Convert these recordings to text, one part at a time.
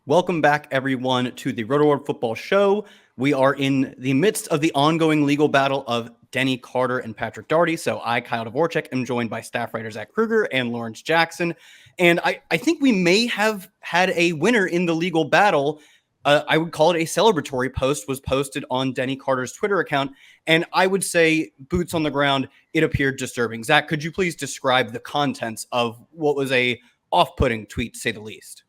Welcome back, everyone, to the Rotoworld Football Show. We are in the midst of the ongoing legal battle of Denny Carter and Patrick Daugherty. So I, Kyle Dvorchak, am joined by staff writer Zach Krueger and Lawrence Jackson. And I think we may have had a winner in the legal battle. I would call it a celebratory post was posted on Denny Carter's Twitter account. And I would say, boots on the ground, it appeared disturbing. Zach, could you please describe the contents of what was a off-putting tweet, to say the least?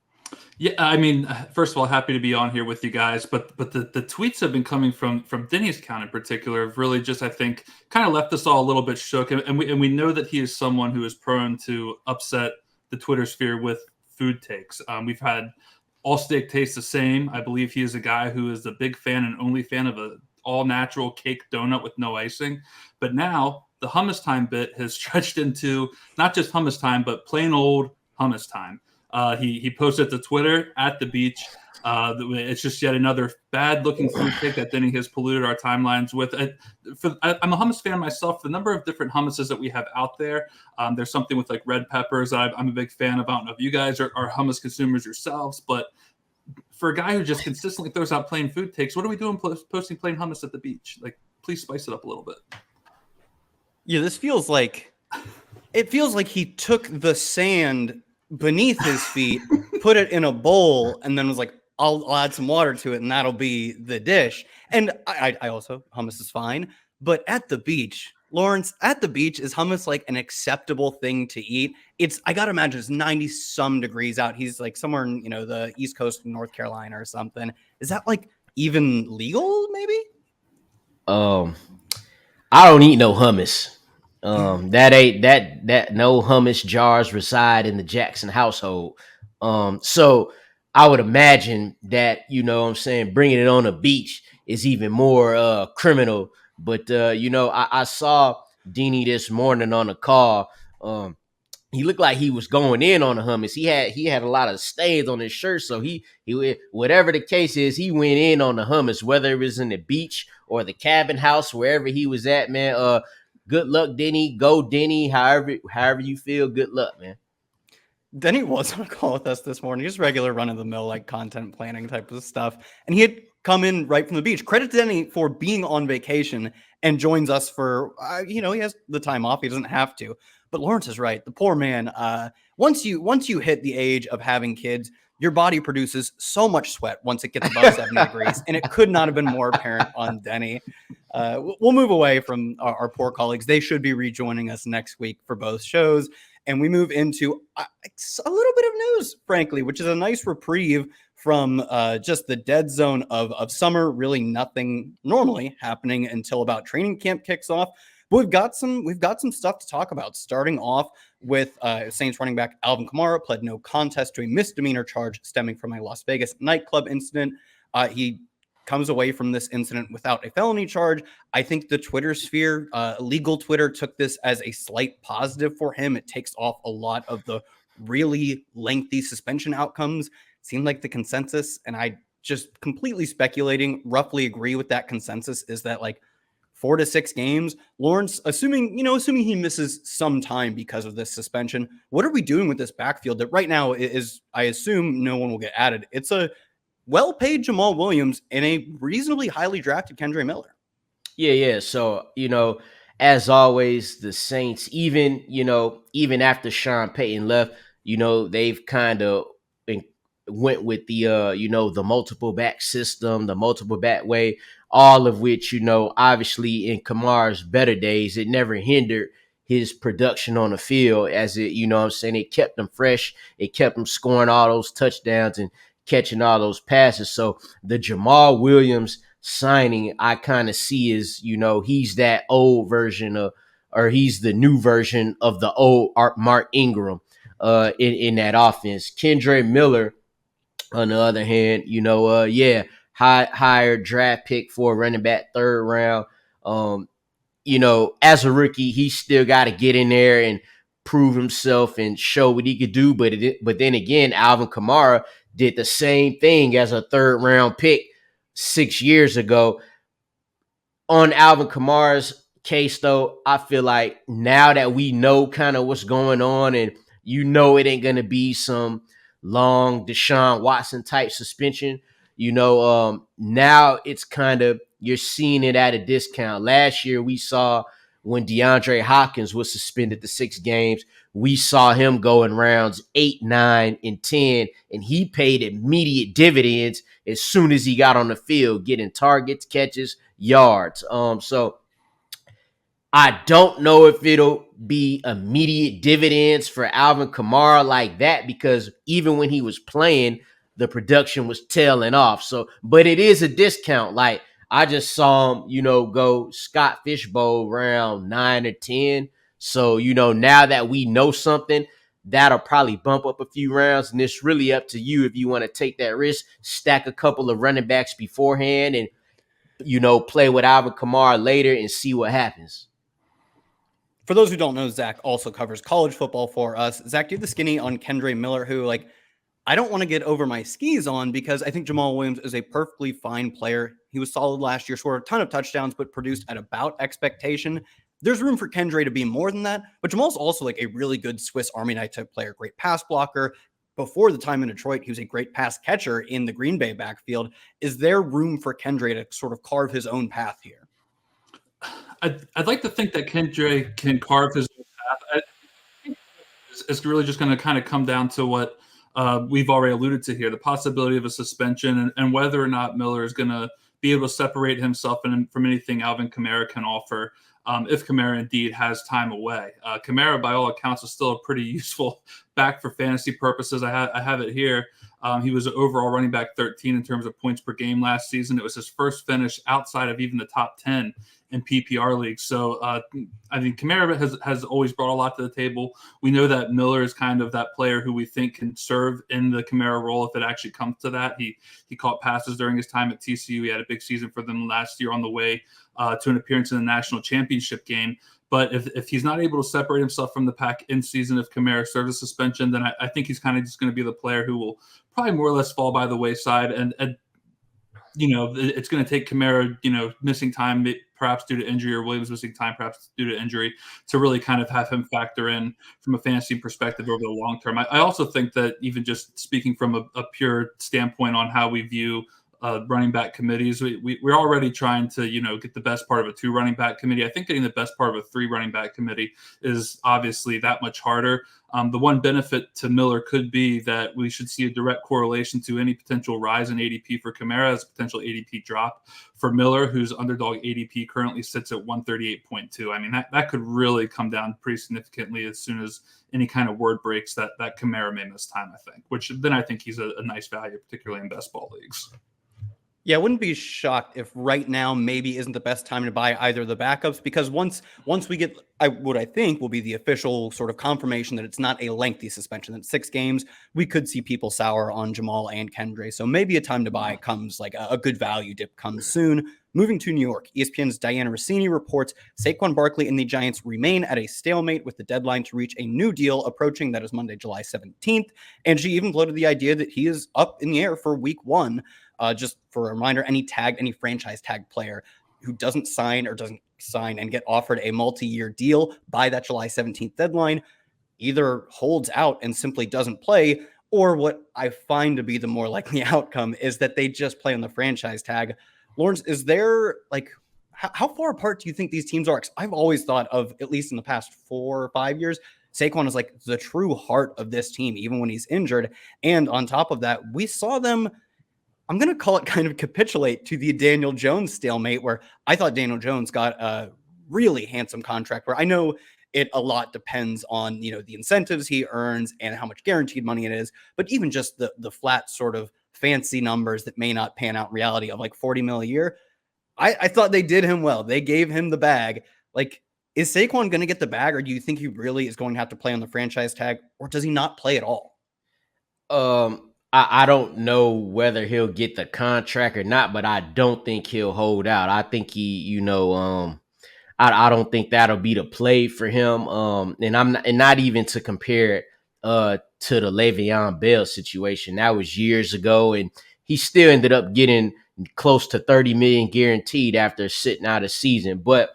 Yeah, I mean, first of all, happy to be on here with you guys. But the tweets have been coming from Denny's account in particular have really just, I think, kind of left us all a little bit shook. And we know that he is someone who is prone to upset the Twitter sphere with food takes. We've had all steak tastes the same. I believe he is a guy who is a big fan and only fan of a all natural cake donut with no icing. But now the hummus time bit has stretched into not just hummus time, but plain old hummus time. He posted to Twitter at the beach. It's just yet another bad-looking food take that Denny has polluted our timelines with. I'm a hummus fan myself. The number of different hummuses that we have out there, there's something with like red peppers I'm a big fan of. I don't know if you guys are hummus consumers yourselves, but for a guy who just consistently throws out plain food takes, what are we doing posting plain hummus at the beach? Like, please spice it up a little bit. Yeah, this feels like he took the sand beneath his feet, put it in a bowl, and then was like, I'll add some water to it, and that'll be the dish. And I also, hummus is fine. But at the beach, Lawrence, at the beach, is hummus like an acceptable thing to eat? I got to imagine it's 90-some degrees out. He's like somewhere in, the East Coast of North Carolina or something. Is that like even legal, maybe? I don't eat no hummus. That ain't that no hummus jars reside in the Jackson household. So I would imagine that, bringing it on a beach is even more criminal. But I saw Deanie this morning on a call. He looked like he was going in on the hummus. He had a lot of stains on his shirt, so he whatever the case is, he went in on the hummus, whether it was in the beach or the cabin house, wherever he was at, man. Good luck, Denny. Go, Denny. However you feel, good luck, man. Denny was on a call with us this morning, just regular run-of-the-mill, like content planning type of stuff. And he had come in right from the beach. Credit to Denny for being on vacation and joins us for, he has the time off. He doesn't have to. But Lawrence is right. The poor man, once you hit the age of having kids, your body produces so much sweat once it gets above 70 degrees. And it could not have been more apparent on Denny. We'll move away from our poor colleagues. They should be rejoining us next week for both shows. And we move into a little bit of news, frankly, which is a nice reprieve from just the dead zone of summer. Really nothing normally happening until about training camp kicks off. But we've got some stuff to talk about, starting off with Saints running back Alvin Kamara pled no contest to a misdemeanor charge stemming from a Las Vegas nightclub incident. He comes away from this incident without a felony charge. I think the Twitter sphere, legal Twitter, took this as a slight positive for him. It takes off a lot of the really lengthy suspension outcomes. Seemed like the consensus, and I just completely speculating, roughly agree with that consensus, is that like 4 to 6 games. Lawrence, assuming he misses some time because of this suspension, what are we doing with this backfield that right now is, I assume no one will get added? It's a well-paid Jamal Williams and a reasonably highly drafted Kendre Miller. Yeah. So, as always, the Saints, even after Sean Payton left, they've kind of went with the, the multiple back system, the multiple back way, all of which, obviously in Kamara's better days, it never hindered his production on the field, as it, it kept him fresh. It kept him scoring all those touchdowns and catching all those passes. So the Jamal Williams signing, I kind of see as, he's that old version or he's the new version of the old Mark Ingram in that offense. Kendre Miller, on the other hand, higher draft pick for a running back, 3rd round. As a rookie, he still got to get in there and prove himself and show what he could do. But then again, Alvin Kamara did the same thing as a 3rd round pick 6 years ago. On Alvin Kamara's case, though, I feel like now that we know kind of what's going on and it ain't going to be some long Deshaun Watson type suspension. Now it's kind of, you're seeing it at a discount. Last year we saw when DeAndre Hopkins was suspended to 6 games, we saw him go in rounds 8, 9, and 10, and he paid immediate dividends as soon as he got on the field, getting targets, catches, yards. So I don't know if it'll be immediate dividends for Alvin Kamara like that, because even when he was playing, the production was tailing off. So, but it is a discount. Like, I just saw him, go Scott Fishbowl round 9 or 10. So, now that we know something, that'll probably bump up a few rounds. And it's really up to you if you want to take that risk, stack a couple of running backs beforehand, and, play with Alvin Kamara later and see what happens. For those who don't know, Zach also covers college football for us. Zach, do you have the skinny on Kendre Miller, who, I don't want to get over my skis on, because I think Jamal Williams is a perfectly fine player. He was solid last year, scored a ton of touchdowns, but produced at about expectation. There's room for Kendre to be more than that, but Jamal's also a really good Swiss Army knife type player, great pass blocker. Before the time in Detroit, he was a great pass catcher in the Green Bay backfield. Is there room for Kendre to sort of carve his own path here? I'd like to think that Kendre can carve his own path. I think it's really just going to kind of come down to what we've already alluded to here, the possibility of a suspension, and whether or not Miller is going to be able to separate himself from anything Alvin Kamara can offer, if Kamara indeed has time away. Kamara, by all accounts, is still a pretty useful back for fantasy purposes. I have it here. He was an overall running back 13 in terms of points per game last season. It was his first finish outside of even the top 10 in PPR leagues. So I think Kamara has always brought a lot to the table. We know that Miller is kind of that player who we think can serve in the Kamara role if it actually comes to that. He caught passes during his time at TCU. He had a big season for them last year on the way to an appearance in the national championship game. But if he's not able to separate himself from the pack in season, if Kamara serves a suspension, then I think he's kind of just going to be the player who will probably more or less fall by the wayside. And it's going to take Kamara, missing time, perhaps due to injury, or Williams missing time, perhaps due to injury, to really kind of have him factor in from a fantasy perspective over the long term. I also think that, even just speaking from a pure standpoint on how we view running back committees, we're already trying to get the best part of a 2 running back committee. I think getting the best part of a 3 running back committee is obviously that much harder. The one benefit to Miller could be that we should see a direct correlation to any potential rise in ADP for Kamara as a potential ADP drop for Miller, whose underdog ADP currently sits at 138.2. I mean, that could really come down pretty significantly as soon as any kind of word breaks that Kamara may miss time, I think, which then I think he's a nice value, particularly in best ball leagues. Yeah, I wouldn't be shocked if right now maybe isn't the best time to buy either of the backups, because once we get what I think will be the official sort of confirmation that it's not a lengthy suspension, that 6 games, we could see people sour on Jamal and Kendre. So maybe a time to buy comes, a good value dip comes soon. Moving to New York, ESPN's Diana Rossini reports Saquon Barkley and the Giants remain at a stalemate, with the deadline to reach a new deal approaching. That is Monday, July 17th. And she even floated the idea that he is up in the air for week 1. Just for a reminder, any franchise tag player who doesn't sign and get offered a multi-year deal by that July 17th deadline either holds out and simply doesn't play, or what I find to be the more likely outcome is that they just play on the franchise tag. Lawrence, is there how far apart do you think these teams are? 'Cause I've always thought of, at least in the past 4 or 5 years, Saquon is the true heart of this team, even when he's injured. And on top of that, we saw them, I'm going to call it, kind of capitulate to the Daniel Jones stalemate, where I thought Daniel Jones got a really handsome contract, where I know it a lot depends on, the incentives he earns and how much guaranteed money it is. But even just the flat sort of fancy numbers that may not pan out in reality of $40 million a year, I thought they did him well. They gave him the bag. Is Saquon going to get the bag, or do you think he really is going to have to play on the franchise tag, or does he not play at all? I don't know whether he'll get the contract or not, but I don't think he'll hold out. I think he, I don't think that'll be the play for him. And not even to compare it to the Le'Veon Bell situation. That was years ago, and he still ended up getting close to 30 million guaranteed after sitting out a season. But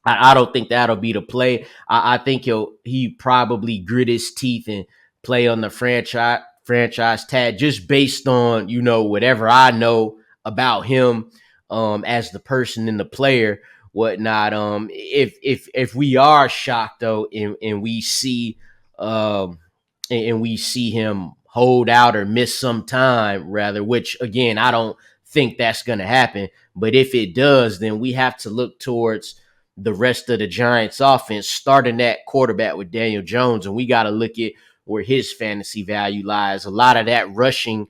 I don't think that'll be the play. I think he probably grit his teeth and play on the franchise tag just based on, whatever I know about him as the person and the player, whatnot. If we are shocked though, and we see him hold out or miss some time rather, which again, I don't think that's going to happen. But if it does, then we have to look towards the rest of the Giants offense, starting that quarterback with Daniel Jones. And we got to look at where his fantasy value lies. A lot of that rushing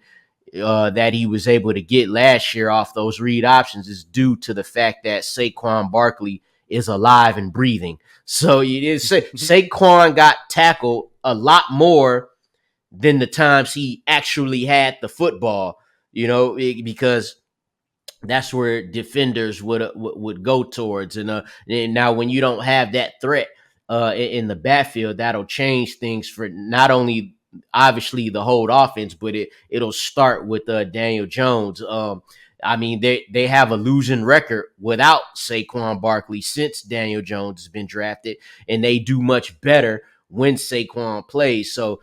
that he was able to get last year off those read options is due to the fact that Saquon Barkley is alive and breathing. So Saquon got tackled a lot more than the times he actually had the football, because that's where defenders would go towards. And now when you don't have that threat in the backfield, that'll change things for not only obviously the whole offense, but it'll start with Daniel Jones. I mean, they have a losing record without Saquon Barkley since Daniel Jones has been drafted, and they do much better when Saquon plays. So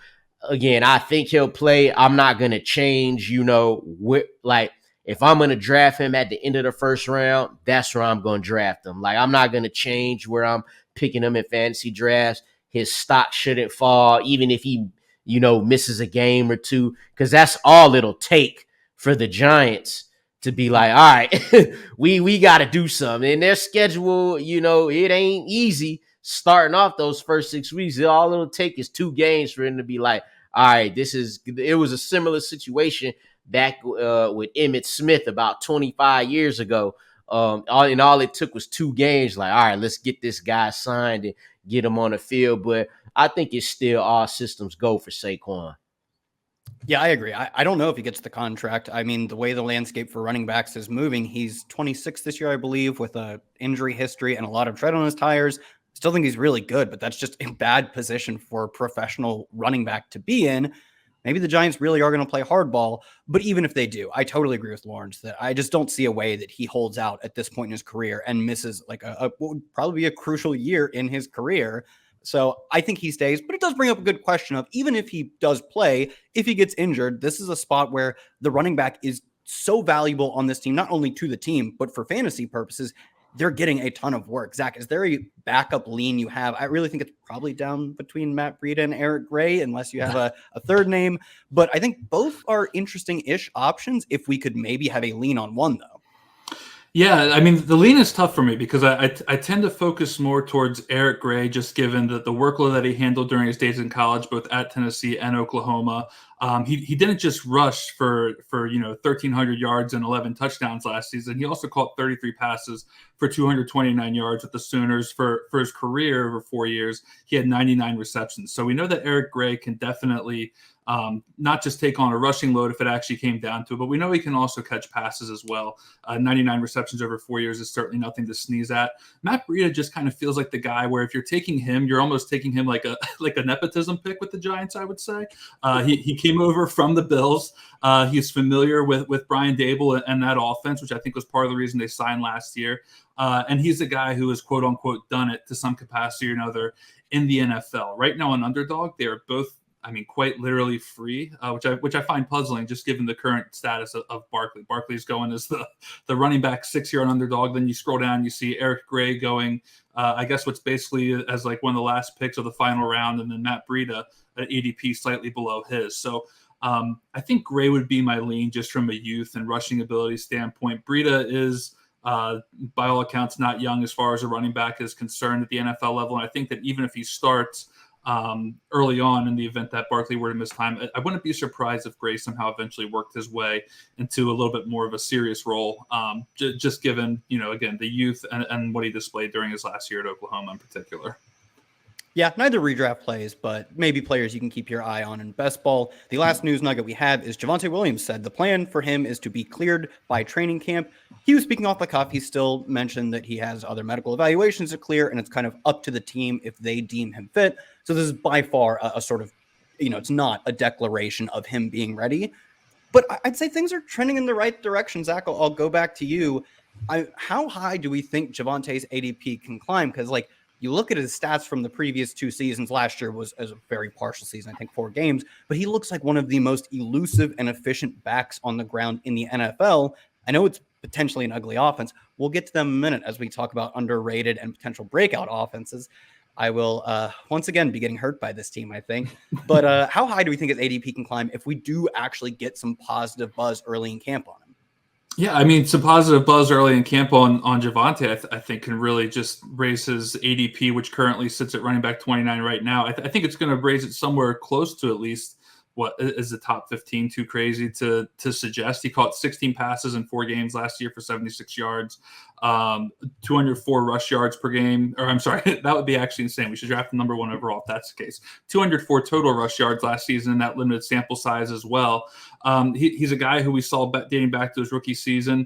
again, I think he'll play. I'm not going to change, if I'm going to draft him at the end of the first round, that's where I'm going to draft him. Like, I'm not going to change where I'm picking him in fantasy drafts. His stock shouldn't fall, even if he, misses a game or two, because that's all it'll take for the Giants to be like, all right, we got to do something. And their schedule, it ain't easy starting off those first 6 weeks. All it'll take is 2 games for him to be like, all right, it was a similar situation back with Emmitt Smith about 25 years ago. All it took was 2 games. Like, all right, let's get this guy signed and get him on the field. But I think it's still all systems go for Saquon. Yeah, I agree. I don't know if he gets the contract. I mean, the way the landscape for running backs is moving, he's 26 this year, I believe, with a injury history and a lot of tread on his tires. Still think he's really good, but that's just a bad position for a professional running back to be in. Maybe the Giants really are going to play hardball, but even if they do, I totally agree with Lawrence that I just don't see a way that he holds out at this point in his career and misses like what would probably be a crucial year in his career. So I think he stays, but it does bring up a good question of even if he does play, if he gets injured, this is a spot where the running back is so valuable on this team, not only to the team, but for fantasy purposes. They're getting a ton of work. Zach, is there a backup lean you have? I really think it's probably down between Matt Breida and Eric Gray, unless you have a third name. But I think both are interesting-ish options if we could maybe have a lean on one, though. Yeah, I mean, the lean is tough for me because I tend to focus more towards Eric Gray, just given the workload that he handled during his days in college, both at Tennessee and Oklahoma. He didn't just rush for 1,300 yards and 11 touchdowns last season. He also caught 33 passes for 229 yards with the Sooners. For his career over 4 years, he had 99 receptions. So we know that Eric Gray can definitely not just take on a rushing load if it actually came down to it, but we know he can also catch passes as well. 99 receptions over 4 years is certainly nothing to sneeze at. Matt Breida just kind of feels like the guy where if you're taking him, you're almost taking him like a nepotism pick with the Giants, I would say. He came over from the Bills. He's familiar with Brian Dable and that offense, which I think was part of the reason they signed last year. And he's a guy who has, quote unquote, done it to some capacity or another in the NFL. Right now, an underdog, they are both, quite literally free, which I find puzzling, just given the current status of Barkley. Barkley's going as the running back 6-year on underdog. Then you scroll down, you see Eric Gray going, I guess what's basically as like one of the last picks of the final round, and then Matt Breida at ADP slightly below his. So I think Gray would be my lean just from a youth and rushing ability standpoint. Breida is, by all accounts, not young as far as a running back is concerned at the NFL level. And I think that even if he starts early on in the event that Barkley were to miss time, I wouldn't be surprised if Gray somehow eventually worked his way into a little bit more of a serious role, just given, again, the youth and what he displayed during his last year at Oklahoma in particular. Yeah, neither redraft plays, but maybe players you can keep your eye on in best ball. The last news nugget we have is Javonte Williams said the plan for him is to be cleared by training camp. He was speaking off the cuff. He still mentioned that he has other medical evaluations to clear, and it's kind of up to the team if they deem him fit. So this is by far a sort of, it's not a declaration of him being ready. But I'd say things are trending in the right direction. Zach, I'll go back to you. How high do we think Javonte's ADP can climb? Because, You look at his stats from the previous 2 seasons. Last year was a very partial season, I think 4 games, but he looks like one of the most elusive and efficient backs on the ground in the NFL. I know it's potentially an ugly offense. We'll get to them in a minute as we talk about underrated and potential breakout offenses. I will once again be getting hurt by this team, I think. But how high do we think his ADP can climb if we do actually get some positive buzz early in camp on him? Yeah, I mean, some positive buzz early in camp on Javonte, I think can really just raise his ADP, which currently sits at running back 29 right now. I think it's going to raise it somewhere close to at least what is the top 15. Too crazy to suggest. He caught 16 passes in 4 games last year for 76 yards, 204 rush yards per game. Or I'm sorry, that would be actually insane. We should draft the number 1 overall if that's the case. 204 total rush yards last season in that limited sample size as well. He's a guy who we saw dating back to his rookie season,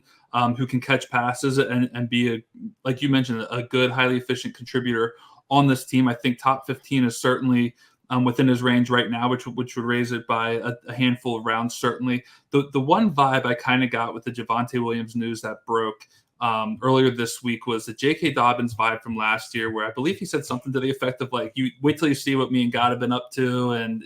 who can catch passes and be, like you mentioned, a good, highly efficient contributor on this team. I think top 15 is certainly within his range right now, which would raise it by a handful of rounds, certainly. The one vibe I kind of got with the Javonte Williams news that broke earlier this week was the J.K. Dobbins vibe from last year, where I believe he said something to the effect of like, "You wait till you see what me and God have been up to," and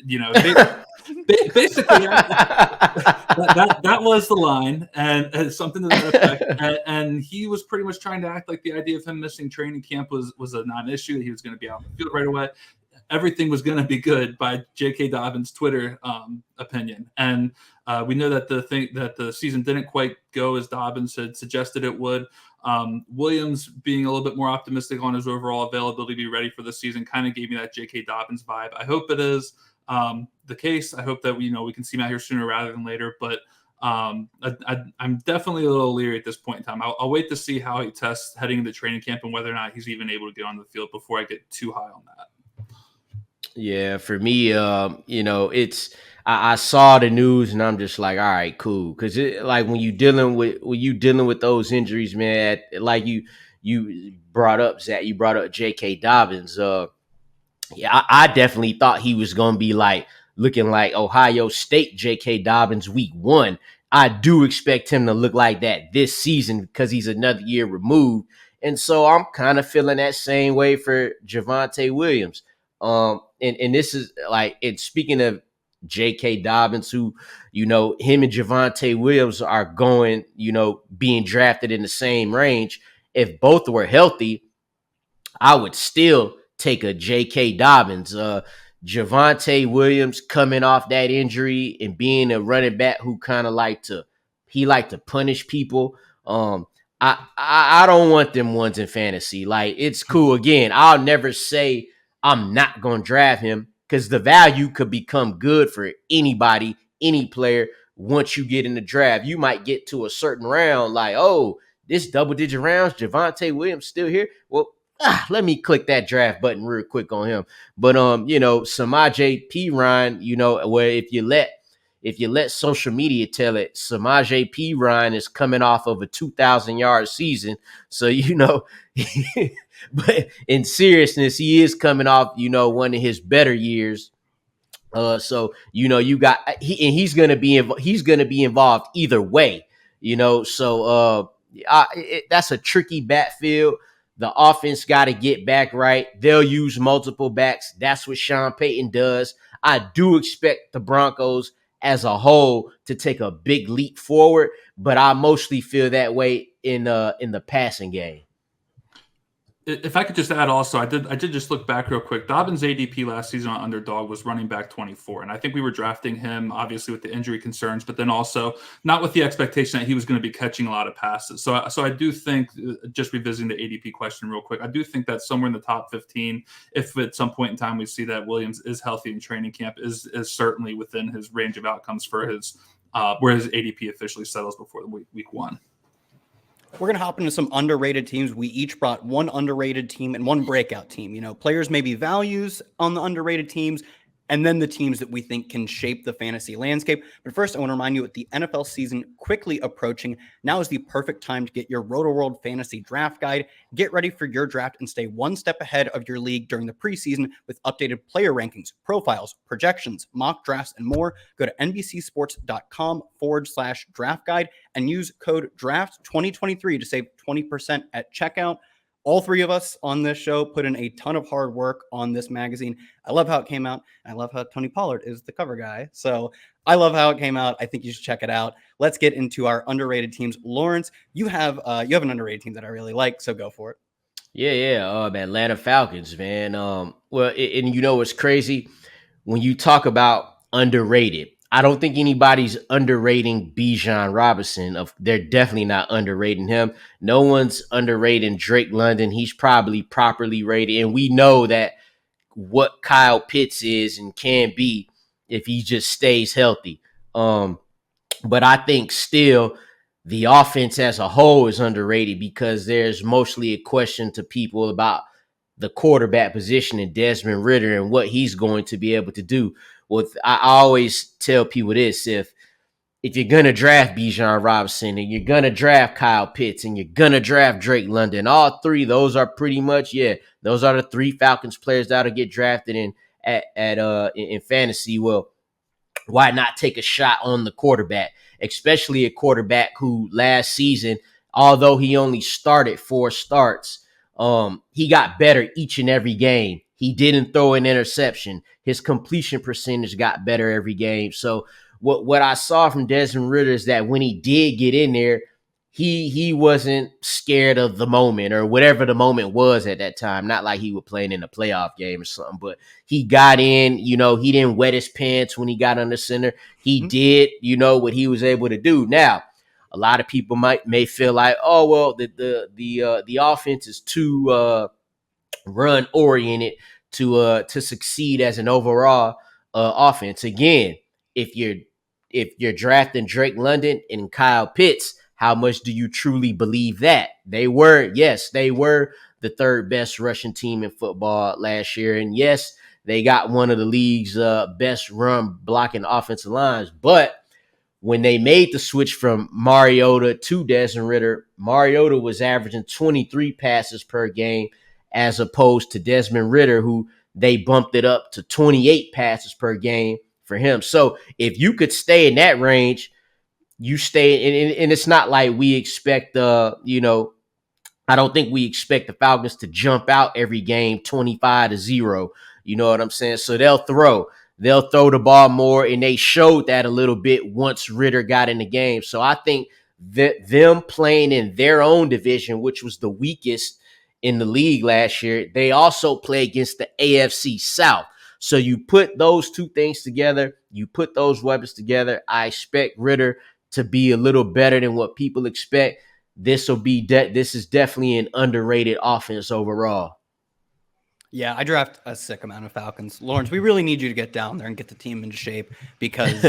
basically that was the line, and something to that effect. And he was pretty much trying to act like the idea of him missing training camp was a non-issue. He was going to be out in the field right away. Everything was going to be good by J.K. Dobbins' Twitter opinion, and we know that the season didn't quite go as Dobbins had suggested it would. Williams being a little bit more optimistic on his overall availability to be ready for the season kind of gave me that J.K. Dobbins vibe. I hope it is the case. I hope that we can see him out here sooner rather than later. But I'm definitely a little leery at this point in time. I'll wait to see how he tests heading into training camp and whether or not he's even able to get on the field before I get too high on that. Yeah, for me, it's I saw the news and I'm just like, all right, cool, because like when you dealing with those injuries, man, like you brought up Zach, you brought up J.K. Dobbins. Yeah, I definitely thought he was gonna be like looking like Ohio State J.K. Dobbins week 1. I do expect him to look like that this season because he's another year removed, and so I'm kind of feeling that same way for Javonte Williams. And this is like, and speaking of J.K. Dobbins, who, him and Javonte Williams are going, being drafted in the same range. If both were healthy, I would still take a J.K. Dobbins. Javonte Williams coming off that injury and being a running back who kind of like to punish people. I don't want them ones in fantasy. Like, it's cool. Again, I'll never say I'm not going to draft him because the value could become good for anybody, any player. Once you get in the draft, you might get to a certain round like, oh, this double-digit rounds, Javonte Williams still here. Well, let me click that draft button real quick on him. But Samaje Perine, where if you let social media tell it, Samaje Perine is coming off of a 2,000-yard season. So, but in seriousness, he is coming off, one of his better years. So, you got he's going to be involved either way, so that's a tricky backfield. The offense got to get back right. They'll use multiple backs. That's what Sean Payton does. I do expect the Broncos as a whole to take a big leap forward, but I mostly feel that way in the passing game. If I could just add also, I did just look back real quick. Dobbins' ADP last season on Underdog was running back 24. And I think we were drafting him, obviously, with the injury concerns, but then also not with the expectation that he was going to be catching a lot of passes. So I do think, just revisiting the ADP question real quick, I do think that somewhere in the top 15, if at some point in time we see that Williams is healthy in training camp, is certainly within his range of outcomes for his where his ADP officially settles before the week 1. We're going to hop into some underrated teams. We each brought one underrated team and one breakout team. Players maybe values on the underrated teams, and then the teams that we think can shape the fantasy landscape. But first, I want to remind you, with the NFL season quickly approaching, now is the perfect time to get your Rotoworld Fantasy Draft Guide. Get ready for your draft and stay one step ahead of your league during the preseason with updated player rankings, profiles, projections, mock drafts, and more. Go to NBCsports.com/draft guide and use code DRAFT2023 to save 20% at checkout. all three of us on this show put in a ton of hard work on this magazine. I love how it came out. I love how Tony Pollard is the cover guy. So I love how it came out. I think you should check it out. Let's get into our underrated teams. Lawrence, you have an underrated team that I really like, so go for it. Yeah. Atlanta Falcons, man. And you know what's crazy? When you talk about underrated, I don't think anybody's underrating Bijan Robinson. They're definitely not underrating him. No one's underrating Drake London. He's probably properly rated. And we know that what Kyle Pitts is and can be if he just stays healthy. But I think still the offense as a whole is underrated because there's mostly a question to people about the quarterback position in Desmond Ridder and what he's going to be able to do. Well, I always tell people this: if you're gonna draft Bijan Robinson and you're gonna draft Kyle Pitts and you're gonna draft Drake London, all three, those are pretty much, those are the three Falcons players that'll get drafted in fantasy. Well, why not take a shot on the quarterback, especially a quarterback who last season, although he only started 4 starts, he got better each and every game. He didn't throw an interception. His completion percentage got better every game. So what I saw from Desmond Ridder is that when he did get in there, he wasn't scared of the moment or whatever the moment was at that time. Not like he was playing in a playoff game or something, but he got in, he didn't wet his pants when he got under center. He did, what he was able to do. Now, a lot of people may feel like, oh, well, the offense is too run oriented to succeed as an overall offense. Again, if you're drafting Drake London and Kyle Pitts, how much do you truly believe that? They were the third best rushing team in football last year. And yes, they got one of the league's best run blocking offensive lines. But when they made the switch from Mariota to Desmond Ridder, Mariota was averaging 23 passes per game as opposed to Desmond Ridder, who they bumped it up to 28 passes per game for him. So if you could stay in that range, you stay, and it's not like we expect, I don't think we expect the Falcons to jump out every game 25-0. You know what I'm saying? So they'll throw the ball more, and they showed that a little bit once Ridder got in the game. So I think that them playing in their own division, which was the weakest in the league last year, they also play against the AFC South. So you put those two things together, you put those weapons together, I expect Ridder to be a little better than what people expect. This is definitely an underrated offense overall. Yeah, I draft a sick amount of Falcons. Lawrence, we really need you to get down there and get the team into shape because,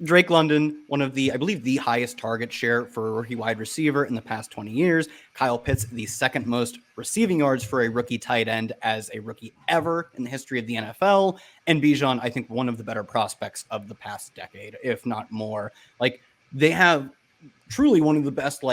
Drake London, one of I believe the highest target share for a rookie wide receiver in the past 20 years. Kyle Pitts, the second most receiving yards for a rookie tight end as a rookie ever in the history of the NFL. And Bijan, I think one of the better prospects of the past decade, if not more. Like, they have truly one of the best,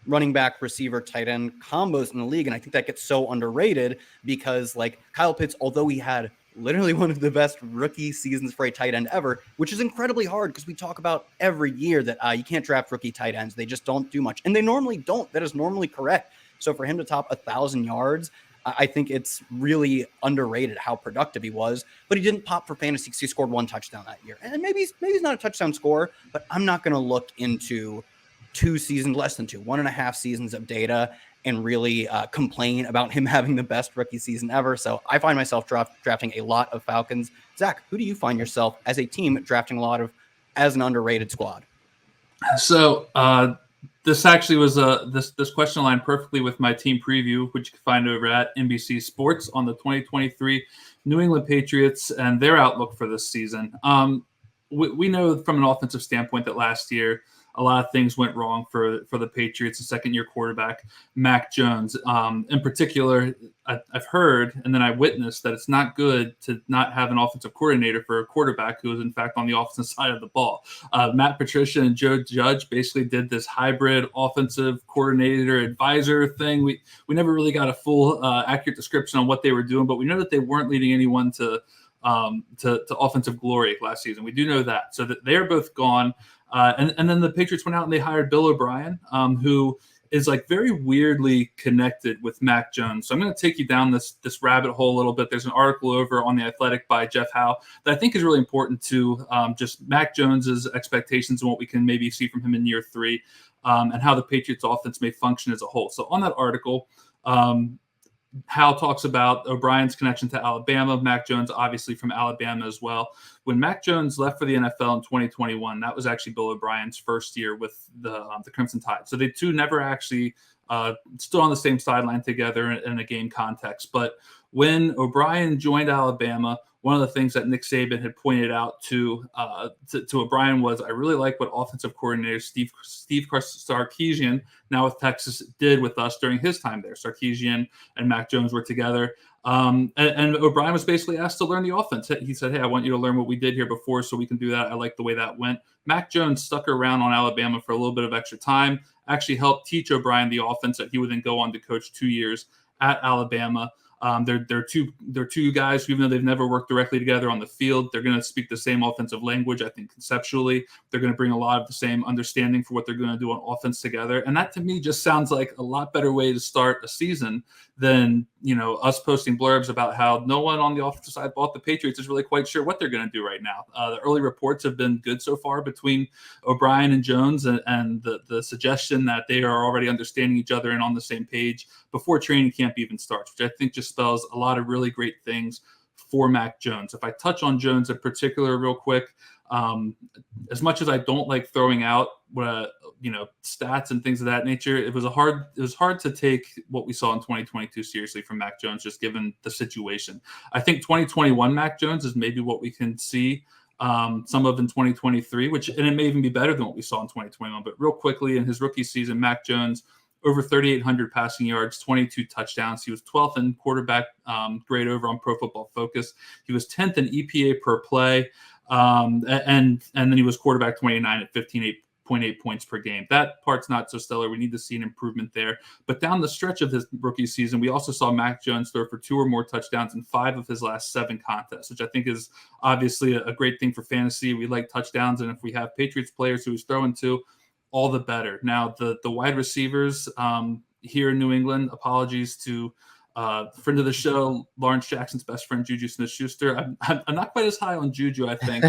running back, receiver, tight end combos in the league. And I think that gets so underrated because Kyle Pitts, although he had literally one of the best rookie seasons for a tight end ever, which is incredibly hard because we talk about every year that you can't draft rookie tight ends. They just don't do much. And they normally don't. That is normally correct. So for him to top 1,000 yards, I think it's really underrated how productive he was, but he didn't pop for fantasy because he scored 1 touchdown that year. And maybe he's not a touchdown scorer, but I'm not going to look into 2 seasons, less than 2, 1.5 seasons of data and really complain about him having the best rookie season ever. So I find myself drafting a lot of Falcons. Zach, who do you find yourself as a team drafting a lot of as an underrated squad? So this actually was this question aligned perfectly with my team preview, which you can find over at NBC Sports on the 2023 New England Patriots and their outlook for this season. We know from an offensive standpoint that last year a lot of things went wrong for the Patriots, the second-year quarterback, Mac Jones. In particular, I've heard and then I witnessed that it's not good to not have an offensive coordinator for a quarterback who is, in fact, on the offensive side of the ball. Matt Patricia and Joe Judge basically did this hybrid offensive coordinator advisor thing. We never really got a full accurate description on what they were doing, but we know that they weren't leading anyone to offensive glory last season. We do know that. So that they are both gone. And then the Patriots went out and they hired Bill O'Brien, who is like very weirdly connected with Mac Jones. So I'm going to take you down this rabbit hole a little bit. There's an article over on The Athletic by Jeff Howe that I think is really important to just Mac Jones's expectations and what we can maybe see from him in year 3, and how the Patriots offense may function as a whole. So on that article, Howe talks about O'Brien's connection to Alabama, Mac Jones obviously from Alabama as well. When Mac Jones left for the NFL in 2021, that was actually Bill O'Brien's first year with the Crimson Tide. So they two never actually stood on the same sideline together in a game context. But when O'Brien joined Alabama, one of the things that Nick Saban had pointed out to O'Brien was, I really like what offensive coordinator Steve Sarkisian, now with Texas, did with us during his time there. Sarkisian and Mac Jones were together. And O'Brien was basically asked to learn the offense. He said, hey, I want you to learn what we did here before so we can do that. I like the way that went. Mac Jones stuck around on Alabama for a little bit of extra time, actually helped teach O'Brien the offense that he would then go on to coach 2 years at Alabama. They're two guys who, even though they've never worked directly together on the field, they're going to speak the same offensive language. I think conceptually, they're going to bring a lot of the same understanding for what they're going to do on offense together. And that to me just sounds like a lot better way to start a season than, us posting blurbs about how no one on the offensive side bought the Patriots is really quite sure what they're going to do right now. The early reports have been good so far between O'Brien and Jones, and the suggestion that they are already understanding each other and on the same page before training camp even starts, which I think just spells a lot of really great things for Mac Jones. If I touch on Jones in particular real quick, as much as I don't like throwing out stats and things of that nature, it was hard to take what we saw in 2022 seriously from Mac Jones, just given the situation. I think 2021 Mac Jones is maybe what we can see some of in 2023, and it may even be better than what we saw in 2021. But real quickly, in his rookie season, Mac Jones, over 3,800 passing yards, 22 touchdowns. He was 12th in quarterback grade over on Pro Football Focus. He was 10th in EPA per play, and then he was quarterback 29 at 15.8 points per game. That part's not so stellar. We need to see an improvement there. But down the stretch of his rookie season, we also saw Mac Jones throw for 2 or more touchdowns in 5 of his last 7 contests, which I think is obviously a great thing for fantasy. We like touchdowns, and if we have Patriots players who he's throwing to, all the better. Now, the wide receivers here in New England, apologies to friend of the show, Lawrence Jackson's best friend, Juju Smith-Schuster. I'm not quite as high on Juju, I think,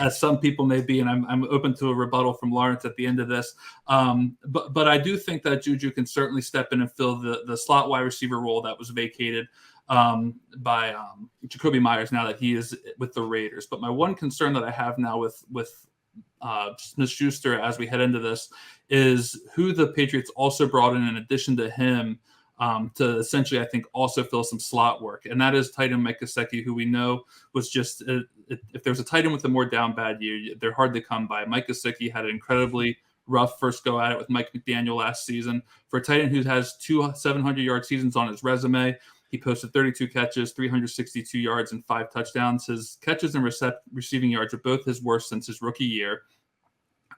as some people may be, and I'm open to a rebuttal from Lawrence at the end of this. But I do think that Juju can certainly step in and fill the slot wide receiver role that was vacated by Jacoby Myers now that he is with the Raiders. But my one concern that I have now with Smith-Schuster as we head into this is who the Patriots also brought in addition to him to essentially, I think, also fill some slot work. And that is tight end Mike Gesicki, who we know was just, if there's a tight end with a more down bad year, they're hard to come by. Mike Gesicki had an incredibly rough first go at it with Mike McDaniel last season. For a tight end who has 2 700-yard seasons on his resume, he posted 32 catches, 362 yards, and 5 touchdowns. His catches and receiving yards are both his worst since his rookie year.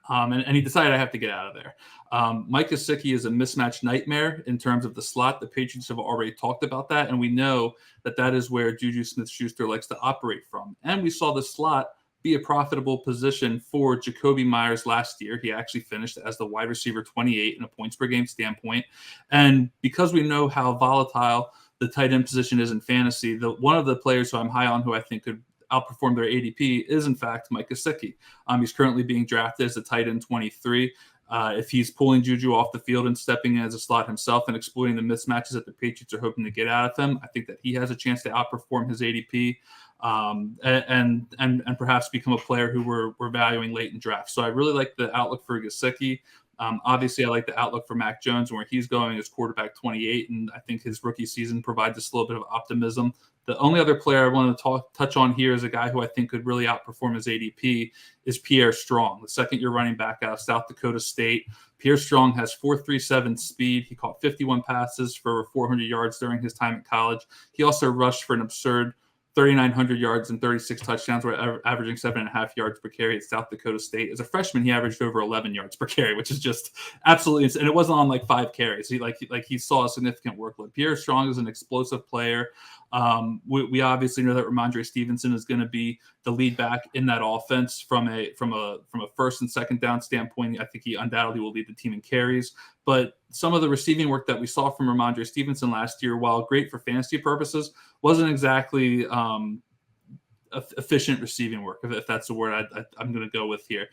And he decided I have to get out of there. Mike Gesicki is a mismatch nightmare in terms of the slot. The Patriots have already talked about that, and we know that is where Juju Smith-Schuster likes to operate from. And we saw the slot be a profitable position for Jacoby Myers last year. He actually finished as the wide receiver 28 in a points per game standpoint. And because we know how volatile the tight end position is in fantasy, one of the players who I'm high on who I think could outperform their ADP is, in fact, Mike Gesicki. He's currently being drafted as a tight end 23. If he's pulling Juju off the field and stepping in as a slot himself and exploiting the mismatches that the Patriots are hoping to get out of him, I think that he has a chance to outperform his ADP and perhaps become a player who we're valuing late in drafts. So I really like the outlook for Gesicki. Obviously, I like the outlook for Mac Jones and where he's going as quarterback 28, and I think his rookie season provides us a little bit of optimism. The only other player I want to touch on here is a guy who I think could really outperform his ADP is Pierre Strong, the second-year running back out of South Dakota State. Pierre Strong has 4.37 speed. He caught 51 passes for 400 yards during his time at college. He also rushed for an absurd 3,900 yards and 36 touchdowns, were averaging 7.5 yards per carry at South Dakota State. As a freshman, he averaged over 11 yards per carry, which is just absolutely insane. And it wasn't on like 5 carries. He saw a significant workload. Pierre Strong is an explosive player. We obviously know that Ramondre Stevenson is going to be the lead back in that offense from a first and second down standpoint. I think he undoubtedly will lead the team in carries. but some of the receiving work that we saw from Ramondre Stevenson last year, while great for fantasy purposes, wasn't exactly efficient receiving work, if that's the word I'm going to go with here.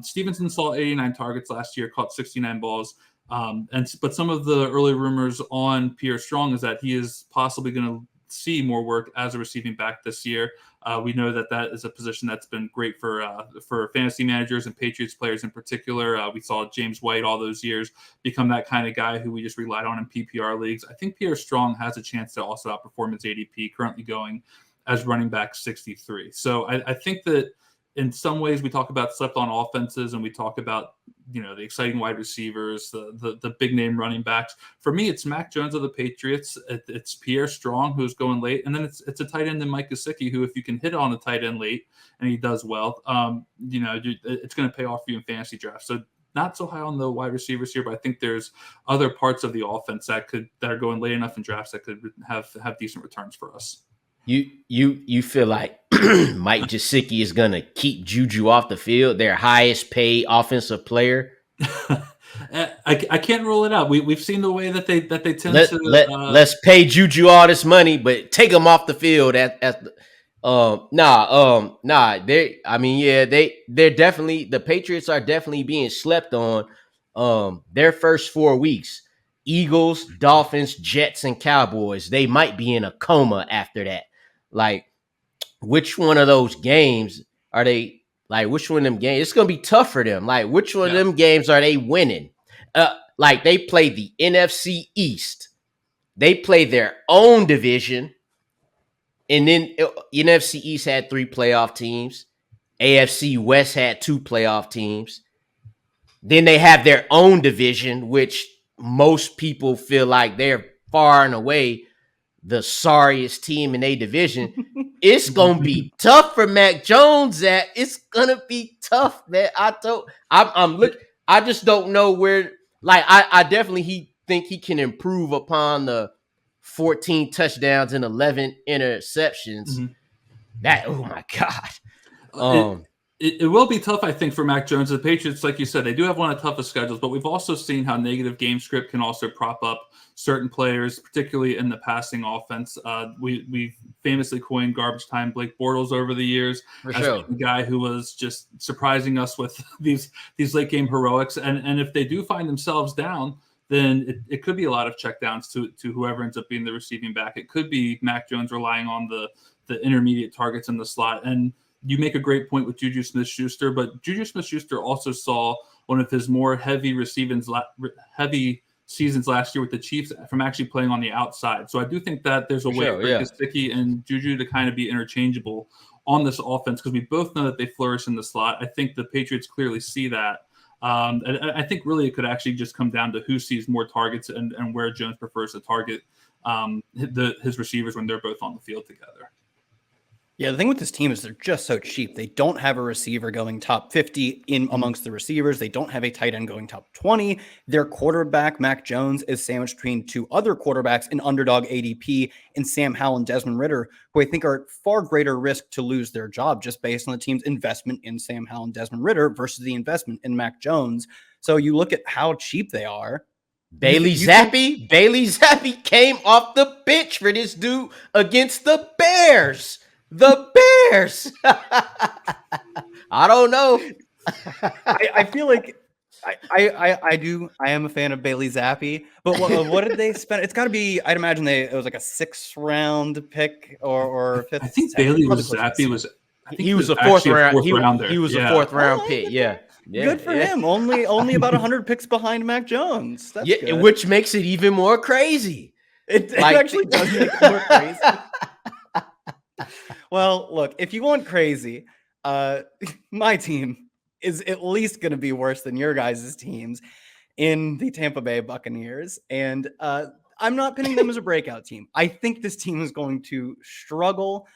Stevenson saw 89 targets last year, caught 69 balls. But some of the early rumors on Pierre Strong is that he is possibly going to see more work as a receiving back this year. We know that is a position that's been great for fantasy managers and Patriots players in particular. We saw James White all those years become that kind of guy who we just relied on in PPR leagues. I think Pierre Strong has a chance to also outperform his ADP, currently going as running back 63. So I think that in some ways we talk about slept on offenses and we talk about, the exciting wide receivers, the big name running backs. For me, it's Mac Jones of the Patriots. It's Pierre Strong, who's going late. And then it's a tight end in Mike Gesicki, who, if you can hit on a tight end late and he does well, it's going to pay off for you in fantasy drafts. So not so high on the wide receivers here, but I think there's other parts of the offense that are going late enough in drafts that could have decent returns for us. You feel like Mike Gesicki is gonna keep Juju off the field, their highest paid offensive player? I can't rule it out. We've seen the way that they tend let's pay Juju all this money, but take him off the field they're definitely, the Patriots are definitely being slept on. Their first 4 weeks, Eagles, Dolphins, Jets, and Cowboys, they might be in a coma after that. Like, which one of those games are they? Like, which one of them games? It's gonna be tough for them. Like, which one of them games are they winning? Like, they play the NFC East. They play their own division, and then NFC East had 3 playoff teams. AFC West had 2 playoff teams. Then they have their own division, which most people feel like they're far and away the sorriest team in a division. It's gonna be tough for Mac Jones. That it's gonna be tough, man. I just don't know where. Like, I definitely think he can improve upon the 14 touchdowns and 11 interceptions. Mm-hmm. That, oh my God. It will be tough, I think, for Mac Jones. The Patriots, like you said, they do have one of the toughest schedules, but we've also seen how negative game script can also prop up certain players, particularly in the passing offense. We've famously coined garbage time Blake Bortles over the years as a guy who was just surprising us with these late game heroics. And if they do find themselves down, then it could be a lot of checkdowns to whoever ends up being the receiving back. It could be Mac Jones relying on the intermediate targets in the slot. And you make a great point with Juju Smith-Schuster, but Juju Smith-Schuster also saw one of his more heavy seasons last year with the Chiefs from actually playing on the outside. So I do think that there's a way for Gesicki and Juju to kind of be interchangeable on this offense, because we both know that they flourish in the slot. I think the Patriots clearly see that. And I think really it could actually just come down to who sees more targets and where Jones prefers to target his receivers when they're both on the field together. Yeah, the thing with this team is they're just so cheap. They don't have a receiver going top 50 in amongst the receivers. They don't have a tight end going top 20. Their quarterback, Mac Jones, is sandwiched between 2 other quarterbacks in underdog ADP in Sam Howell and Desmond Ridder, who I think are at far greater risk to lose their job just based on the team's investment in Sam Howell and Desmond Ridder versus the investment in Mac Jones. So you look at how cheap they are. Bailey Zappi came off the bench for this dude against the Bears. The Bears. I don't know. I feel like I am a fan of Bailey Zappi, but what did they spend? It's got to be. I'd imagine it was like a 6th round pick or 5th. I think Bailey Zappi was. He was a 4th round. He was a 4th round pick. Yeah. Good for him. Only about 100 picks behind Mac Jones. That's good. Which makes it even more crazy. It actually does make it more crazy. Well, look, if you want crazy, my team is at least going to be worse than your guys' teams in the Tampa Bay Buccaneers. And I'm not pinning them as a breakout team. I think this team is going to struggle,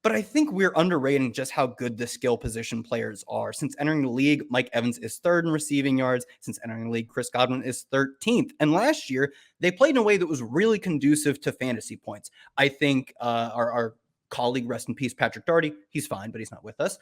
but I think we're underrating just how good the skill position players are. Since entering the league, Mike Evans is 3rd in receiving yards. Since entering the league, Chris Godwin is 13th. And last year, they played in a way that was really conducive to fantasy points. I think our colleague, rest in peace, Patrick Daugherty, he's fine, but he's not with us,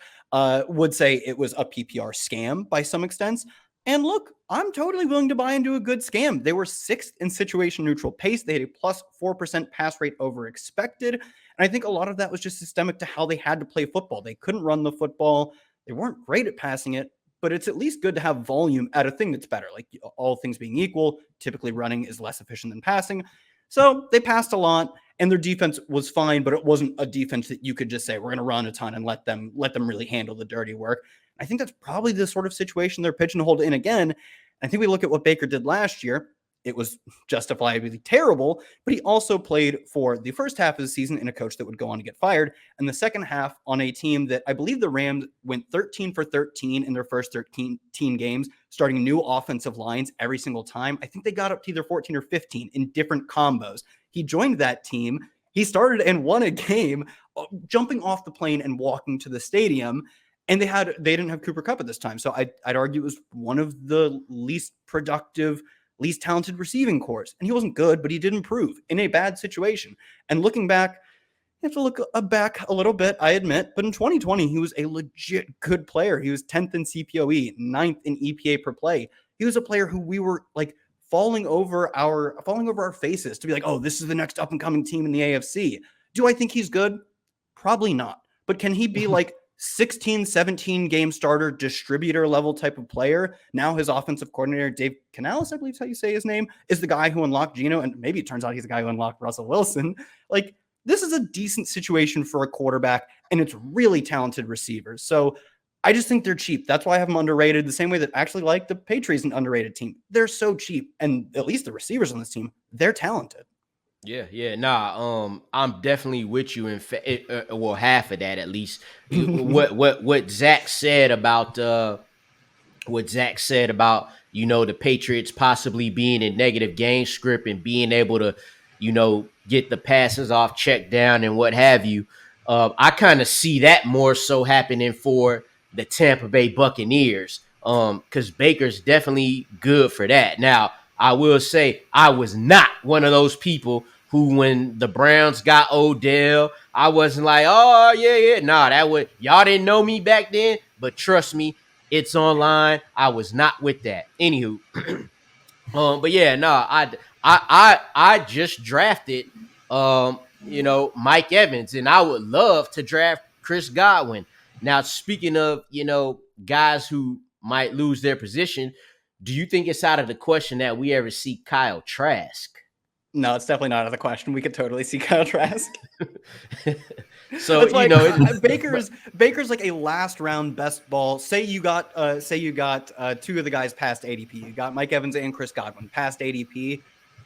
would say it was a PPR scam by some extent. And look, I'm totally willing to buy into a good scam. They were 6th in situation neutral pace. They had a plus 4% pass rate over expected. And I think a lot of that was just systemic to how they had to play football. They couldn't run the football. They weren't great at passing it, but it's at least good to have volume at a thing that's better. Like all things being equal, typically running is less efficient than passing. So they passed a lot and their defense was fine, but it wasn't a defense that you could just say, we're going to run a ton and let them really handle the dirty work. I think that's probably the sort of situation they're pigeonholed in again. I think we look at what Baker did last year. It was justifiably terrible, but he also played for the first half of the season in a coach that would go on to get fired, and the second half on a team that I believe the Rams went 13 for 13 in their first 13 games, starting new offensive lines every single time. I think they got up to either 14 or 15 in different combos. He joined that team. He started and won a game, jumping off the plane and walking to the stadium. And they didn't have Cooper Kupp at this time. So I'd argue it was one of the least productive, least talented receiving corps. And he wasn't good, but he did improve in a bad situation. And looking back, you have to look back a little bit, I admit. But in 2020, he was a legit good player. He was 10th in CPOE, 9th in EPA per play. He was a player who we were like falling over our faces to be like, oh, this is the next up and coming team in the AFC. Do I think he's good? Probably not. But can he be like 16, 17 game starter, distributor level type of player? Now his offensive coordinator, Dave Canales, I believe is how you say his name, is the guy who unlocked Geno. And maybe it turns out he's the guy who unlocked Russell Wilson. Like, this is a decent situation for a quarterback, and it's really talented receivers. So I just think they're cheap. That's why I have them underrated, the same way that I actually like the Patriots an underrated team. They're so cheap. And at least the receivers on this team, they're talented. Yeah. Nah, I'm definitely with you in well, half of that at least. what Zach said about the Patriots possibly being in negative game script and being able to, get the passes off, check down, and what have you. I kind of see that more so happening for the Tampa Bay Buccaneers, because Baker's definitely good for that. Now, I will say I was not one of those people who, when the Browns got Odell, I wasn't like, oh, yeah. Nah, y'all didn't know me back then, but trust me, it's online. I was not with that. Anywho, but yeah, I just drafted, Mike Evans, and I would love to draft Chris Godwin. Now, speaking of, guys who might lose their position, do you think it's out of the question that we ever see Kyle Trask? No, it's definitely not out of the question. We could totally see Kyle Trask. So it's like, Baker's like a last round best ball. Say you got two of the guys past ADP. You got Mike Evans and Chris Godwin past ADP.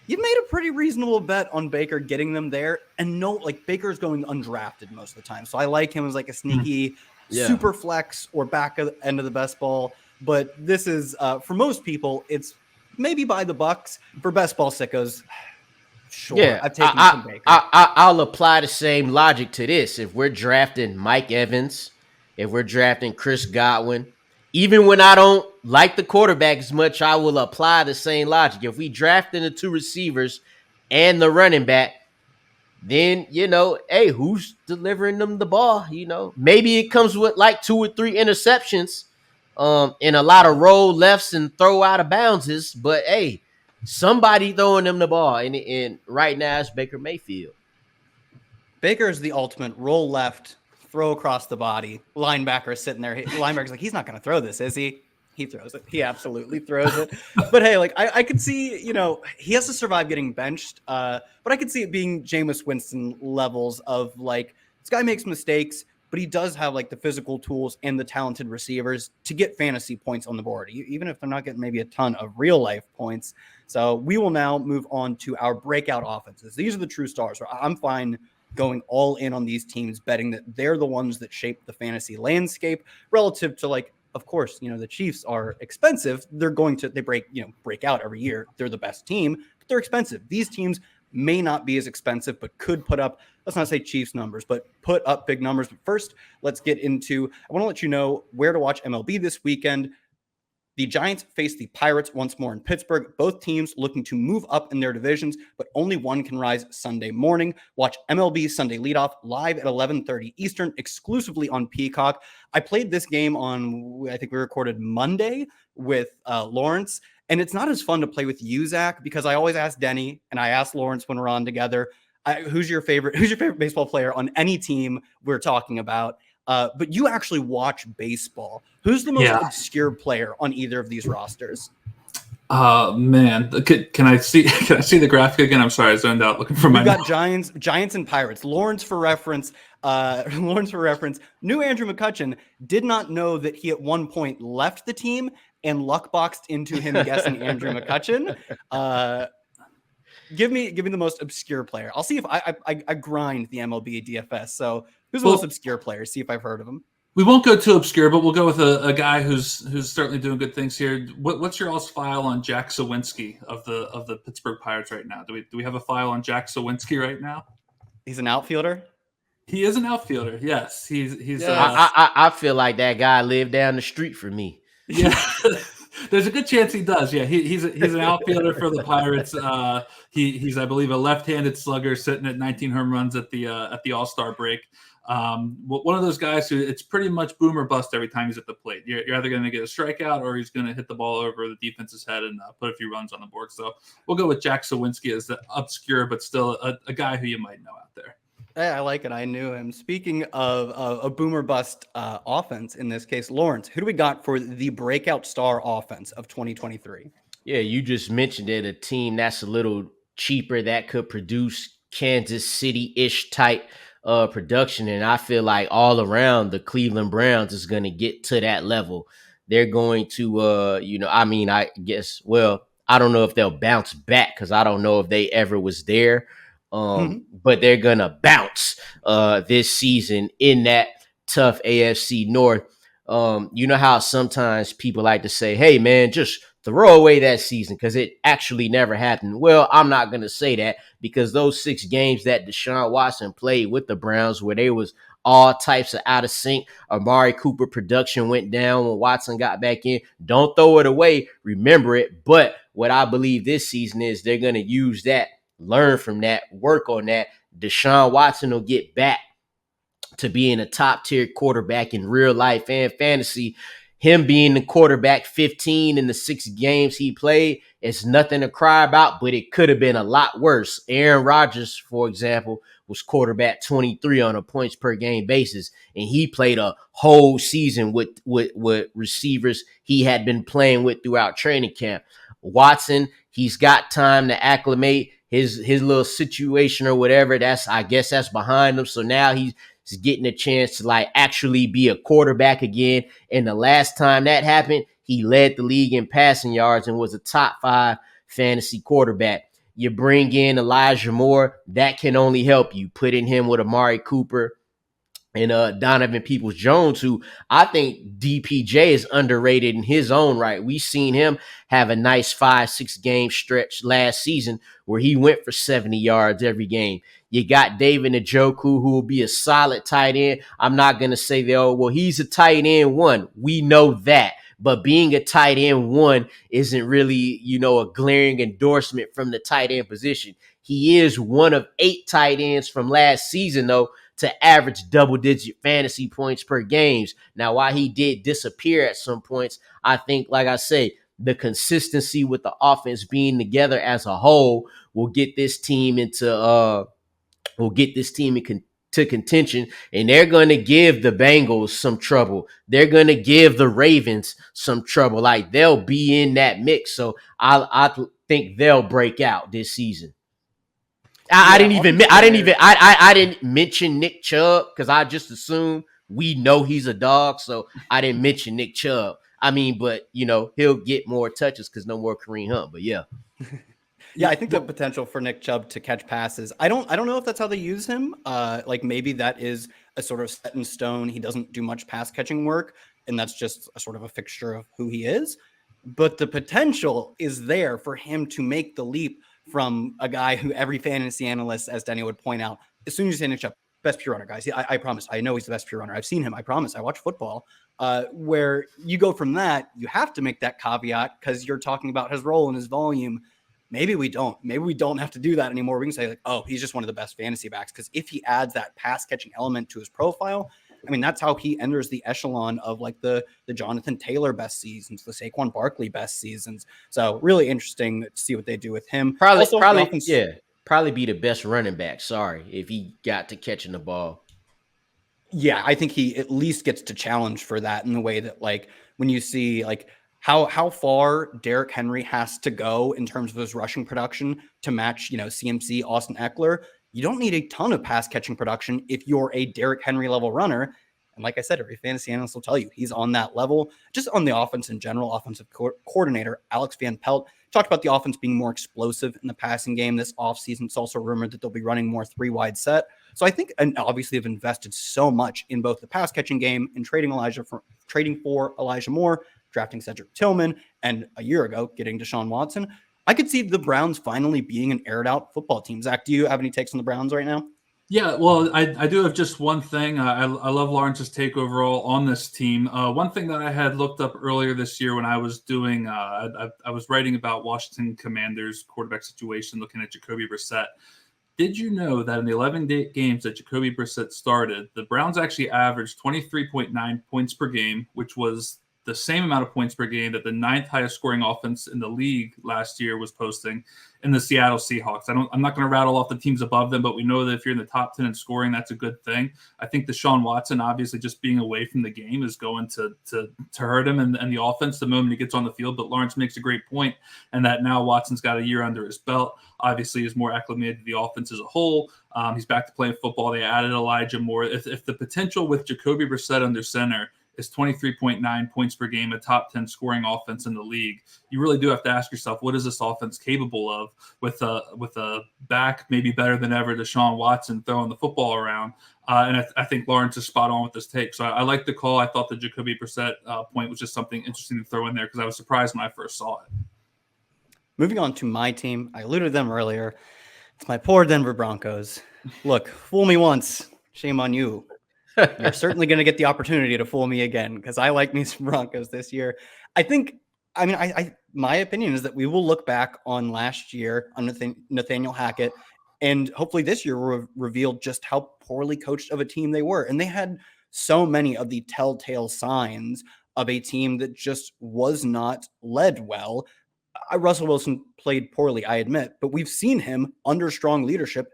You've made a pretty reasonable bet on Baker getting them there. And Baker's going undrafted most of the time. So I like him as like a sneaky super flex or back end of the best ball. But this is, for most people, it's maybe by the Bucs. For best ball sickos, sure. Yeah, I've taken some Baker. I'll apply the same logic to this. If we're drafting Mike Evans, if we're drafting Chris Godwin, even when I don't like the quarterback as much, I will apply the same logic. If we drafting the two receivers and the running back, then, hey, who's delivering them the ball? Maybe it comes with like 2 or 3 interceptions, and a lot of roll lefts and throw out of bounds, but hey, somebody throwing them the ball, and right now it's Baker Mayfield. Baker is the ultimate roll left, throw across the body. Linebacker sitting there. Linebacker's like, he's not going to throw this, is he? He throws it. He absolutely throws it. But hey, I could see, he has to survive getting benched. But I could see it being Jameis Winston levels of this guy makes mistakes, but he does have the physical tools and the talented receivers to get fantasy points on the board, even if they're not getting maybe a ton of real life points. So we will now move on to our breakout offenses. These are the true stars. I'm fine going all in on these teams, betting that they're the ones that shape the fantasy landscape relative to of course, the Chiefs are expensive. They break out every year. They're the best team, but they're expensive. These teams may not be as expensive, but could put up, let's not say Chiefs numbers, but put up big numbers. But first, let's get into, I want to let you know where to watch MLB this weekend. The Giants face the Pirates once more in Pittsburgh. Both teams looking to move up in their divisions, but only one can rise Sunday morning. Watch MLB Sunday Leadoff live at 11:30 Eastern, exclusively on Peacock. I played this game on, I think we recorded Monday with Lawrence, and it's not as fun to play with you, Zach, because I always ask Denny and I ask Lawrence when we're on together, who's your favorite baseball player on any team we're talking about? But you actually watch baseball. Who's the most obscure player on either of these rosters? Man, can I see the graphic again? I'm sorry, I zoned out looking for We've got Giants and Pirates. Lawrence for reference. Knew Andrew McCutchen, did not know that he at one point left the team and luckboxed into him guessing Andrew McCutchen. Give me the most obscure player. I'll see if I grind the MLB DFS. So who's the most obscure player? See if I've heard of him. We won't go too obscure, but we'll go with a guy who's certainly doing good things here. What's your all's file on Jack Sawinski of the Pittsburgh Pirates right now? Do we have a file on Jack Sawinski right now? He's an outfielder. He is an outfielder. Yes, he's. Yes. I feel like that guy lived down the street from me. Yeah. There's a good chance he does. Yeah, he's an outfielder for the Pirates. He's I believe a left-handed slugger sitting at 19 home runs at the All-Star break. One of those guys who it's pretty much boom or bust every time he's at the plate. You're either going to get a strikeout or he's going to hit the ball over the defense's head and put a few runs on the board. So we'll go with Jack Sawinski as the obscure but still a guy who you might know out there. Hey, I like it. I knew him. Speaking of a boomer bust offense, in this case, Lawrence, who do we got for the breakout star offense of 2023? Yeah, you just mentioned it, a team that's a little cheaper that could produce Kansas City-ish type production. And I feel like all around the Cleveland Browns is going to get to that level. They're going to, I guess, I don't know if they'll bounce back because I don't know if they ever was there. But they're going to bounce this season in that tough AFC North. You know how sometimes people like to say, hey, man, just throw away that season because it actually never happened. Well, I'm not going to say that because those 6 games that Deshaun Watson played with the Browns where they was all types of out of sync, Amari Cooper production went down when Watson got back in. Don't throw it away. Remember it. But what I believe this season is they're going to use that, learn from that, work on that. Deshaun Watson will get back to being a top tier quarterback in real life and fantasy. Him being the quarterback 15 in the 6 games he played is nothing to cry about, but it could have been a lot worse. Aaron Rodgers, for example, was quarterback 23 on a points per game basis, and he played a whole season with receivers he had been playing with throughout training camp. Watson, he's got time to acclimate his little situation or whatever. I guess that's behind him. So now he's getting a chance to like actually be a quarterback again. And the last time that happened, he led the league in passing yards and was a top 5 fantasy quarterback. You bring in Elijah Moore, that can only help you. Put in him with Amari Cooper and Donovan Peoples-Jones, who I think DPJ is underrated in his own right. We've seen him have a nice 5-6 game stretch last season where he went for 70 yards every game. You got David Njoku, who will be a solid tight end. I'm not going to say he's a tight end 1. We know that. But being a tight end 1 isn't really, a glaring endorsement from the tight end position. He is one of 8 tight ends from last season, though, to average double-digit fantasy points per games. Now, while he did disappear at some points, I think, like I say, the consistency with the offense being together as a whole will get this team into contention, and they're going to give the Bengals some trouble. They're going to give the Ravens some trouble. Like, they'll be in that mix. So I think they'll break out this season. I didn't mention Nick Chubb because I just assumed we know he's a dog. So I didn't mention Nick Chubb. I mean, but he'll get more touches because no more Kareem Hunt. But yeah. Yeah, I think the potential for Nick Chubb to catch passes. I don't know if that's how they use him. Like maybe that is a sort of set in stone. He doesn't do much pass catching work, and that's just a sort of a fixture of who he is. But the potential is there for him to make the leap from a guy who every fantasy analyst, as Denny would point out, as soon as you say Nick Chubb, best pure runner, guys. I promise. I know he's the best pure runner. I've seen him. I promise. I watch football. where you go from that, you have to make that caveat because you're talking about his role and his volume. Maybe we don't. Maybe we don't have to do that anymore. We can say like, oh, he's just one of the best fantasy backs. Because if he adds that pass catching element to his profile, I mean, that's how he enters the echelon of like the Jonathan Taylor best seasons, the Saquon Barkley best seasons. So really interesting to see what they do with him. Probably be the best running back. Sorry, if he got to catching the ball. Yeah, I think he at least gets to challenge for that in the way that like when you see like how far Derrick Henry has to go in terms of his rushing production to match, CMC, Austin Eckler. You don't need a ton of pass catching production if you're a Derrick Henry level runner. And like I said, every fantasy analyst will tell you he's on that level. Just on the offense in general, offensive coordinator Alex Van Pelt talked about the offense being more explosive in the passing game this offseason. It's also rumored that they'll be running more 3-wide set. So I think, and obviously have invested so much in both the pass catching game and trading for Elijah Moore, drafting Cedric Tillman, and a year ago getting Deshaun Watson. I could see the Browns finally being an aired out football team. Zach, do you have any takes on the Browns right now? Yeah, well, I do have just one thing. I love Lawrence's take overall on this team. One thing that I had looked up earlier this year when I was doing, I was writing about Washington Commanders quarterback situation, looking at Jacoby Brissett. Did you know that in the 11 games that Jacoby Brissett started, the Browns actually averaged 23.9 points per game, which was the same amount of points per game that the 9th highest scoring offense in the league last year was posting in the Seattle Seahawks. I'm not going to rattle off the teams above them, but we know that if you're in the top 10 in scoring, that's a good thing. I think Deshaun Watson, obviously just being away from the game is going to hurt him and the offense the moment he gets on the field. But Lawrence makes a great point, and that now Watson's got a year under his belt. Obviously is more acclimated to the offense as a whole. He's back to playing football. They added Elijah Moore. If the potential with Jacoby Brissett under center is 23.9 points per game, a top 10 scoring offense in the league, you really do have to ask yourself, what is this offense capable of with a back maybe better than ever, Deshaun Watson throwing the football around? And I think Lawrence is spot on with this take. So I like the call. I thought the Jacoby Brissett point was just something interesting to throw in there because I was surprised when I first saw it. Moving on to my team, I alluded to them earlier. It's my poor Denver Broncos. Look, fool me once, shame on you. You're certainly going to get the opportunity to fool me again because I like me some Broncos this year. My opinion is that we will look back on last year on Nathaniel Hackett, and hopefully this year will reveal just how poorly coached of a team they were. And they had so many of the telltale signs of a team that just was not led well. Russell Wilson played poorly, I admit, but we've seen him under strong leadership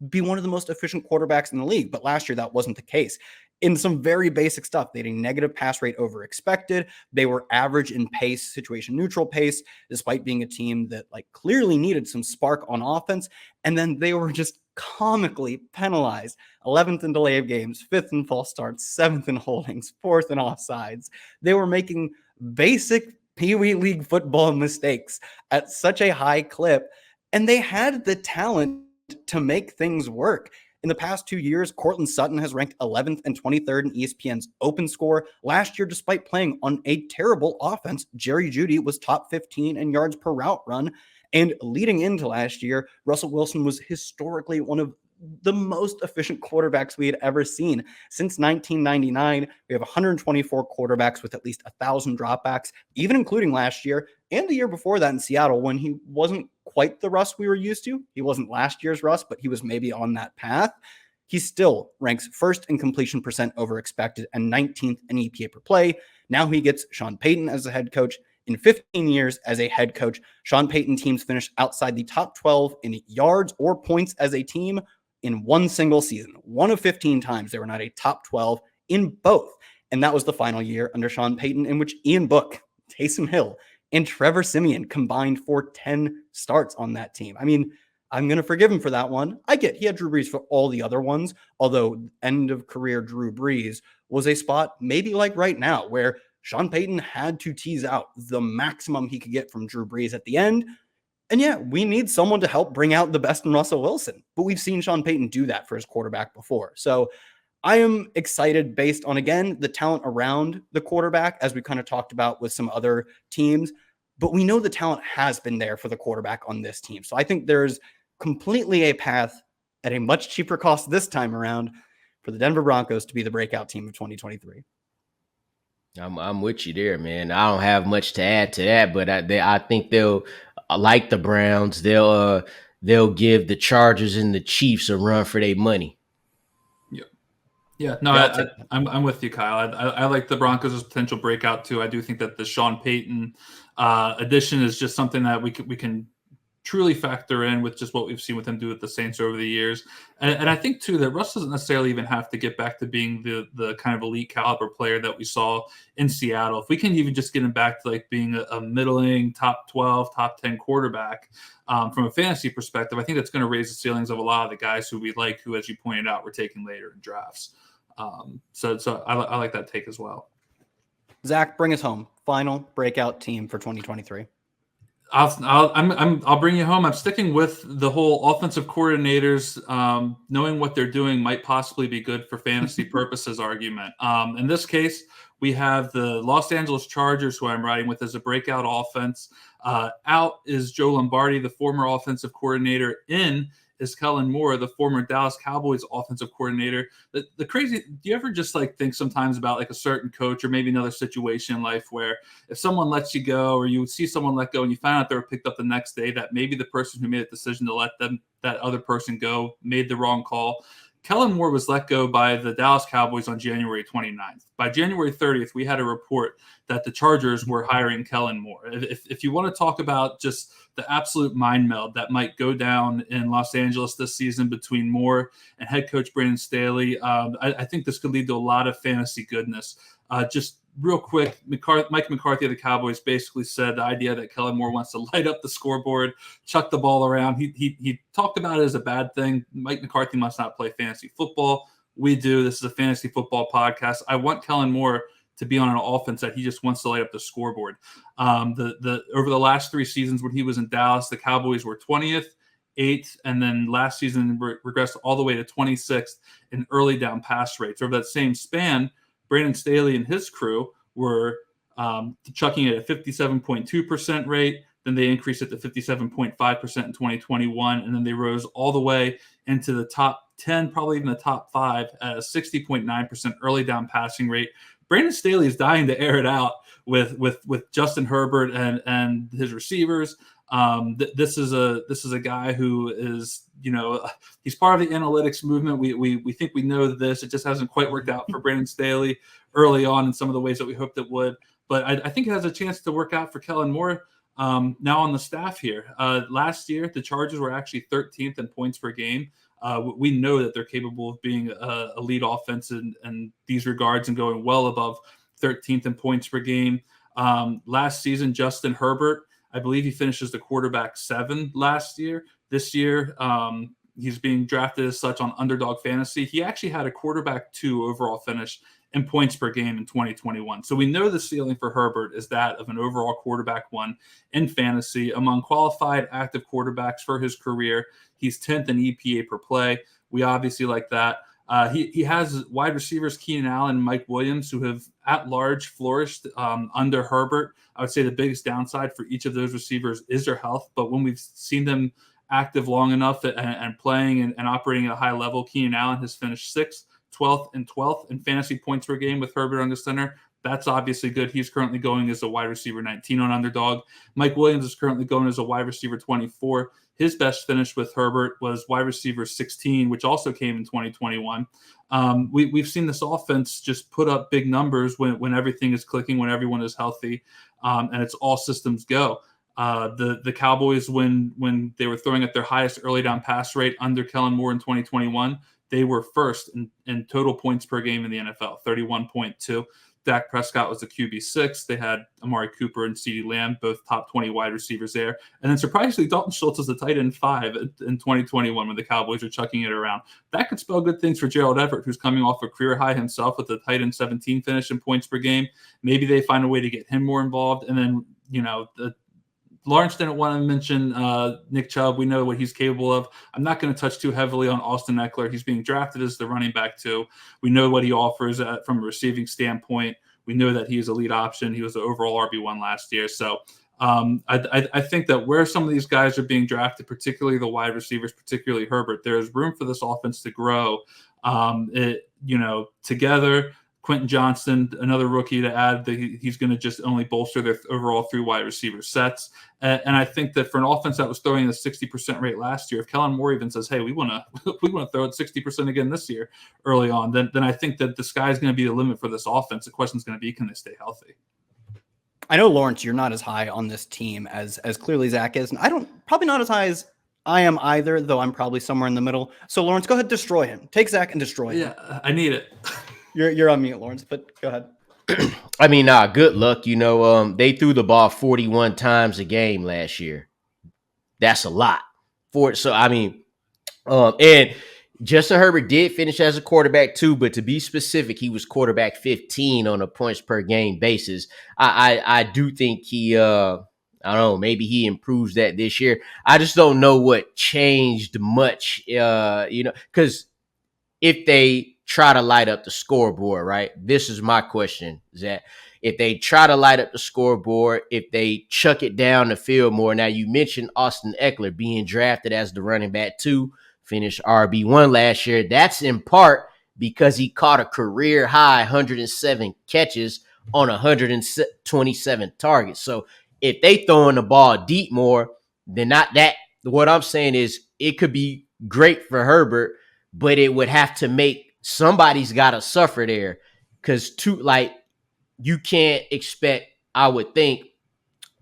be one of the most efficient quarterbacks in the league. But last year, that wasn't the case. In some very basic stuff, they had a negative pass rate over expected. They were average in pace, situation neutral pace, despite being a team that like clearly needed some spark on offense. And then they were just comically penalized. 11th in delay of games, 5th in false starts, 7th in holdings, 4th in offsides. They were making basic Pee Wee League football mistakes at such a high clip. And they had the talent to make things work. In the past 2 years, Cortland Sutton has ranked 11th and 23rd in ESPN's open score. Last year, despite playing on a terrible offense, Jerry Jeudy was top 15 in yards per route run. And leading into last year, Russell Wilson was historically one of the most efficient quarterbacks we had ever seen. Since 1999, we have 124 quarterbacks with at least 1,000 dropbacks, even including last year and the year before that in Seattle when he wasn't quite the Russ we were used to. He wasn't last year's Russ, but he was maybe on that path. He still ranks first in completion percent over expected and 19th in EPA per play. Now he gets Sean Payton as a head coach. In 15 years as a head coach, Sean Payton teams finished outside the top 12 in yards or points as a team in one single season. One of 15 times they were not a top 12 in both. And that was the final year under Sean Payton in which Ian Book, Taysom Hill, and Trevor Siemian combined for 10 starts on that team. I mean, I'm going to forgive him for that one. I get he had Drew Brees for all the other ones, although end of career Drew Brees was a spot maybe like right now where Sean Payton had to tease out the maximum he could get from Drew Brees at the end. And yeah, we need someone to help bring out the best in Russell Wilson, but we've seen Sean Payton do that for his quarterback before. So I am excited based on, again, the talent around the quarterback, as we kind of talked about with some other teams, but we know the talent has been there for the quarterback on this team. So I think there's completely a path at a much cheaper cost this time around for the Denver Broncos to be the breakout team of 2023. I'm with you there, man. I don't have much to add to that, but I think they'll like the Browns. They'll give the Chargers and the Chiefs a run for their money. Yeah, no, Yeah, I'll take that. I'm with you, Kyle. I like the Broncos as potential breakout too. I do think that the Sean Payton addition is just something that we can truly factor in with just what we've seen with him do with the Saints over the years. And I think too that Russ doesn't necessarily even have to get back to being the kind of elite caliber player that we saw in Seattle. If we can even just get him back to like being a middling top 12, top 10 quarterback from a fantasy perspective, I think that's going to raise the ceilings of a lot of the guys who we like, who, as you pointed out, we're taking later in drafts. So I like that take as well. Zach, bring us home. Final breakout team for 2023. I'll bring you home. I'm sticking with the whole offensive coordinators knowing what they're doing might possibly be good for fantasy purposes argument. In this case, we have the Los Angeles Chargers, who I'm riding with as a breakout offense. Out is Joe Lombardi, the former offensive coordinator. In is Kellen Moore, the former Dallas Cowboys offensive coordinator. The crazy, do you ever just like think sometimes about like a certain coach or maybe another situation in life where if someone lets you go or you see someone let go and you find out they were picked up the next day, that maybe the person who made a decision to let that other person go made the wrong call? Kellen Moore was let go by the Dallas Cowboys on January 29th. By January 30th, we had a report that the Chargers were hiring Kellen Moore. If you want to talk about just the absolute mind meld that might go down in Los Angeles this season between Moore and head coach Brandon Staley, I think this could lead to a lot of fantasy goodness. Just real quick, Mike McCarthy of the Cowboys basically said the idea that Kellen Moore wants to light up the scoreboard, chuck the ball around. He talked about it as a bad thing. Mike McCarthy must not play fantasy football. We do. This is a fantasy football podcast. I want Kellen Moore to be on an offense that he just wants to light up the scoreboard. Over the last 3 seasons when he was in Dallas, the Cowboys were 20th, 8th, and then last season regressed all the way to 26th in early down pass rates. Over that same span, Brandon Staley and his crew were chucking it at a 57.2% rate. Then they increased it to 57.5% in 2021. And then they rose all the way into the top 10, probably even the top 5 at a 60.9% early down passing rate. Brandon Staley is dying to air it out with Justin Herbert and his receivers. This is a guy who is, he's part of the analytics movement. We think we know this. It just hasn't quite worked out for Brandon Staley early on in some of the ways that we hoped it would. But I think it has a chance to work out for Kellen Moore now on the staff here. Last year, the Chargers were actually 13th in points per game. We know that they're capable of being a lead offense in these regards and going well above 13th in points per game. Last season, Justin Herbert, I believe he finishes the quarterback 7 last year. This year, he's being drafted as such on Underdog Fantasy. He actually had a quarterback 2 overall finish in points per game in 2021. So we know the ceiling for Herbert is that of an overall quarterback 1 in fantasy. Among qualified active quarterbacks for his career, he's 10th in EPA per play. We obviously like that. He has wide receivers Keenan Allen and Mike Williams who have at large flourished under Herbert. I would say the biggest downside for each of those receivers is their health. But when we've seen them active long enough and playing and operating at a high level, Keenan Allen has finished 6th, 12th, and 12th in fantasy points per game with Herbert under center. That's obviously good. He's currently going as a wide receiver 19 on Underdog. Mike Williams is currently going as a wide receiver 24. His best finish with Herbert was wide receiver 16, which also came in 2021. We've seen this offense just put up big numbers when everything is clicking, when everyone is healthy, and it's all systems go. The Cowboys, when they were throwing at their highest early down pass rate under Kellen Moore in 2021, they were first in total points per game in the NFL, 31.2. Dak Prescott was the QB6. They had Amari Cooper and CeeDee Lamb, both top 20 wide receivers there. And then surprisingly, Dalton Schultz was the tight end 5 in 2021 when the Cowboys were chucking it around. That could spell good things for Gerald Everett, who's coming off a career high himself with the tight end 17 finish in points per game. Maybe they find a way to get him more involved. And then, Lawrence didn't want to mention Nick Chubb. We know what he's capable of. I'm not going to touch too heavily on Austin Eckler. He's being drafted as the running back too. We know what he offers from a receiving standpoint. We know that he is a lead option. He was the overall RB1 last year. So I think that where some of these guys are being drafted, particularly the wide receivers, particularly Herbert, there is room for this offense to grow. Together, Quentin Johnston, another rookie to add. He's going to just only bolster their overall 3 wide receiver sets. And I think that for an offense that was throwing a 60% rate last year, if Kellen Moore even says, "Hey, we want to throw it 60% again this year," early on, then I think that the sky is going to be the limit for this offense. The question is going to be, can they stay healthy? I know, Lawrence, you're not as high on this team as clearly Zach is, and probably not as high as I am either, though I'm probably somewhere in the middle. So, Lawrence, go ahead, destroy him. Take Zach and destroy him. Yeah, I need it. You're on mute, Lawrence, but go ahead. I mean, good luck. They threw the ball 41 times a game last year. That's a lot and Justin Herbert did finish as a quarterback too, but to be specific, he was quarterback 15 on a points per game basis. I do think he, I don't know, maybe he improves that this year. I just don't know what changed much, because if they try to light up the scoreboard, right? This is my question, Zach. If they try to light up the scoreboard, if they chuck it down the field more. Now, you mentioned Austin Eckler being drafted as the running back 2, finished RB1 last year. That's in part because he caught a career high 107 catches on 127 targets. So if they throwing the ball deep more, then not that. What I'm saying is it could be great for Herbert, but it would have to make somebody's got to suffer there, because you can't expect, I would think,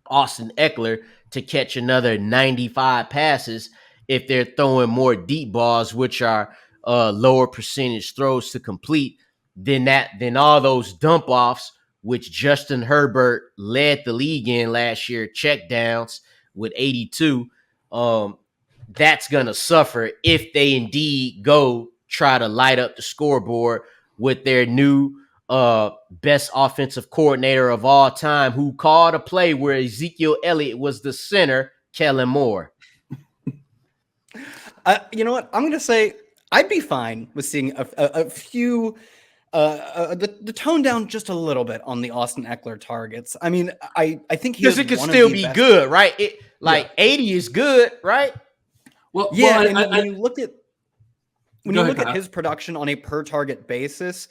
Austin Eckler to catch another 95 passes if they're throwing more deep balls, which are lower percentage throws to complete, than all those dump offs, which Justin Herbert led the league in last year, check downs with 82. That's going to suffer if they indeed go try to light up the scoreboard with their new best offensive coordinator of all time, who called a play where Ezekiel Elliott was the center, Kellen Moore. You know what? I'm going to say I'd be fine with seeing a few, the tone down just a little bit on the Austin Eckler targets. I mean, I think because it could still be good, right? 80 is good, right? Well, when you look at his production on a per target basis,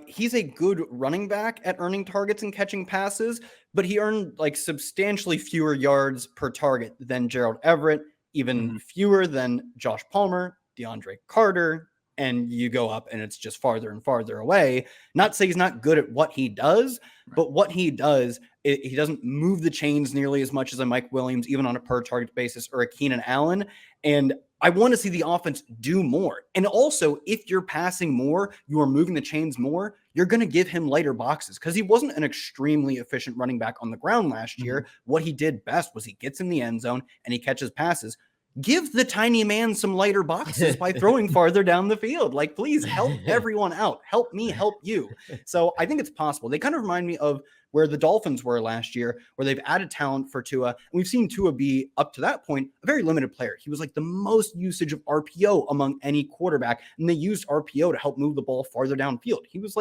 he's a good running back at earning targets and catching passes, but he earned substantially fewer yards per target than Gerald Everett, even fewer than Josh Palmer, DeAndre Carter, and you go up and it's just farther and farther away. Not to say he's not good at what he does, but what he does, he doesn't move the chains nearly as much as a Mike Williams, even on a per target basis, or a Keenan Allen. And I want to see the offense do more. And also, if you're passing more, you are moving the chains more, you're going to give him lighter boxes, because he wasn't an extremely efficient running back on the ground last year. What he did best was he gets in the end zone and he catches passes. Give the tiny man some lighter boxes by throwing farther down the field. Please help everyone out. Help me, help you. So I think it's possible. They kind of remind me of where the Dolphins were last year, where they've added talent for Tua. And we've seen Tua be, up to that point, a very limited player. He was the most usage of RPO among any quarterback, and they used RPO to help move the ball farther downfield. He was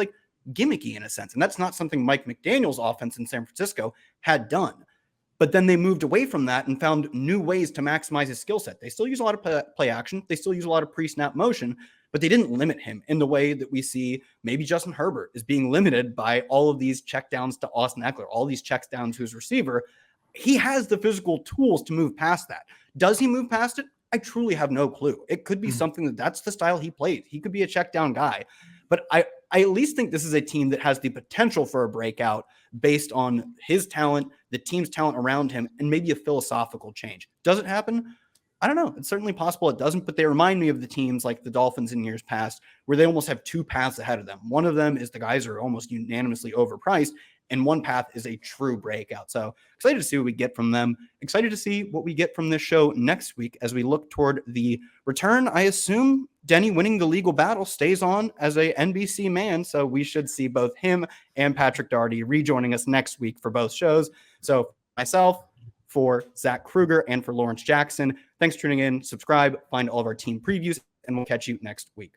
gimmicky in a sense, and that's not something Mike McDaniel's offense in San Francisco had done. But then they moved away from that and found new ways to maximize his skill set. They still use a lot of play action. They still use a lot of pre-snap motion, but they didn't limit him in the way that we see maybe Justin Herbert is being limited by all of these checkdowns to Austin Eckler, all these checks down to his receiver. He has the physical tools to move past that. Does he move past it? I truly have no clue. It could be something that's the style he plays. He could be a check down guy. But I at least think this is a team that has the potential for a breakout based on his talent, the team's talent around him, and maybe a philosophical change. Does it happen? I don't know. It's certainly possible it doesn't, but they remind me of the teams like the Dolphins in years past, where they almost have two paths ahead of them. One of them is the guys are almost unanimously overpriced, and one path is a true breakout. So excited to see what we get from them. Excited to see what we get from this show next week as we look toward the return. I assume Denny winning the legal battle stays on as a NBC man, so we should see both him and Patrick Daugherty rejoining us next week for both shows. So myself, for Zach Krueger, and for Lawrence Jackson, thanks for tuning in. Subscribe, find all of our team previews, and we'll catch you next week.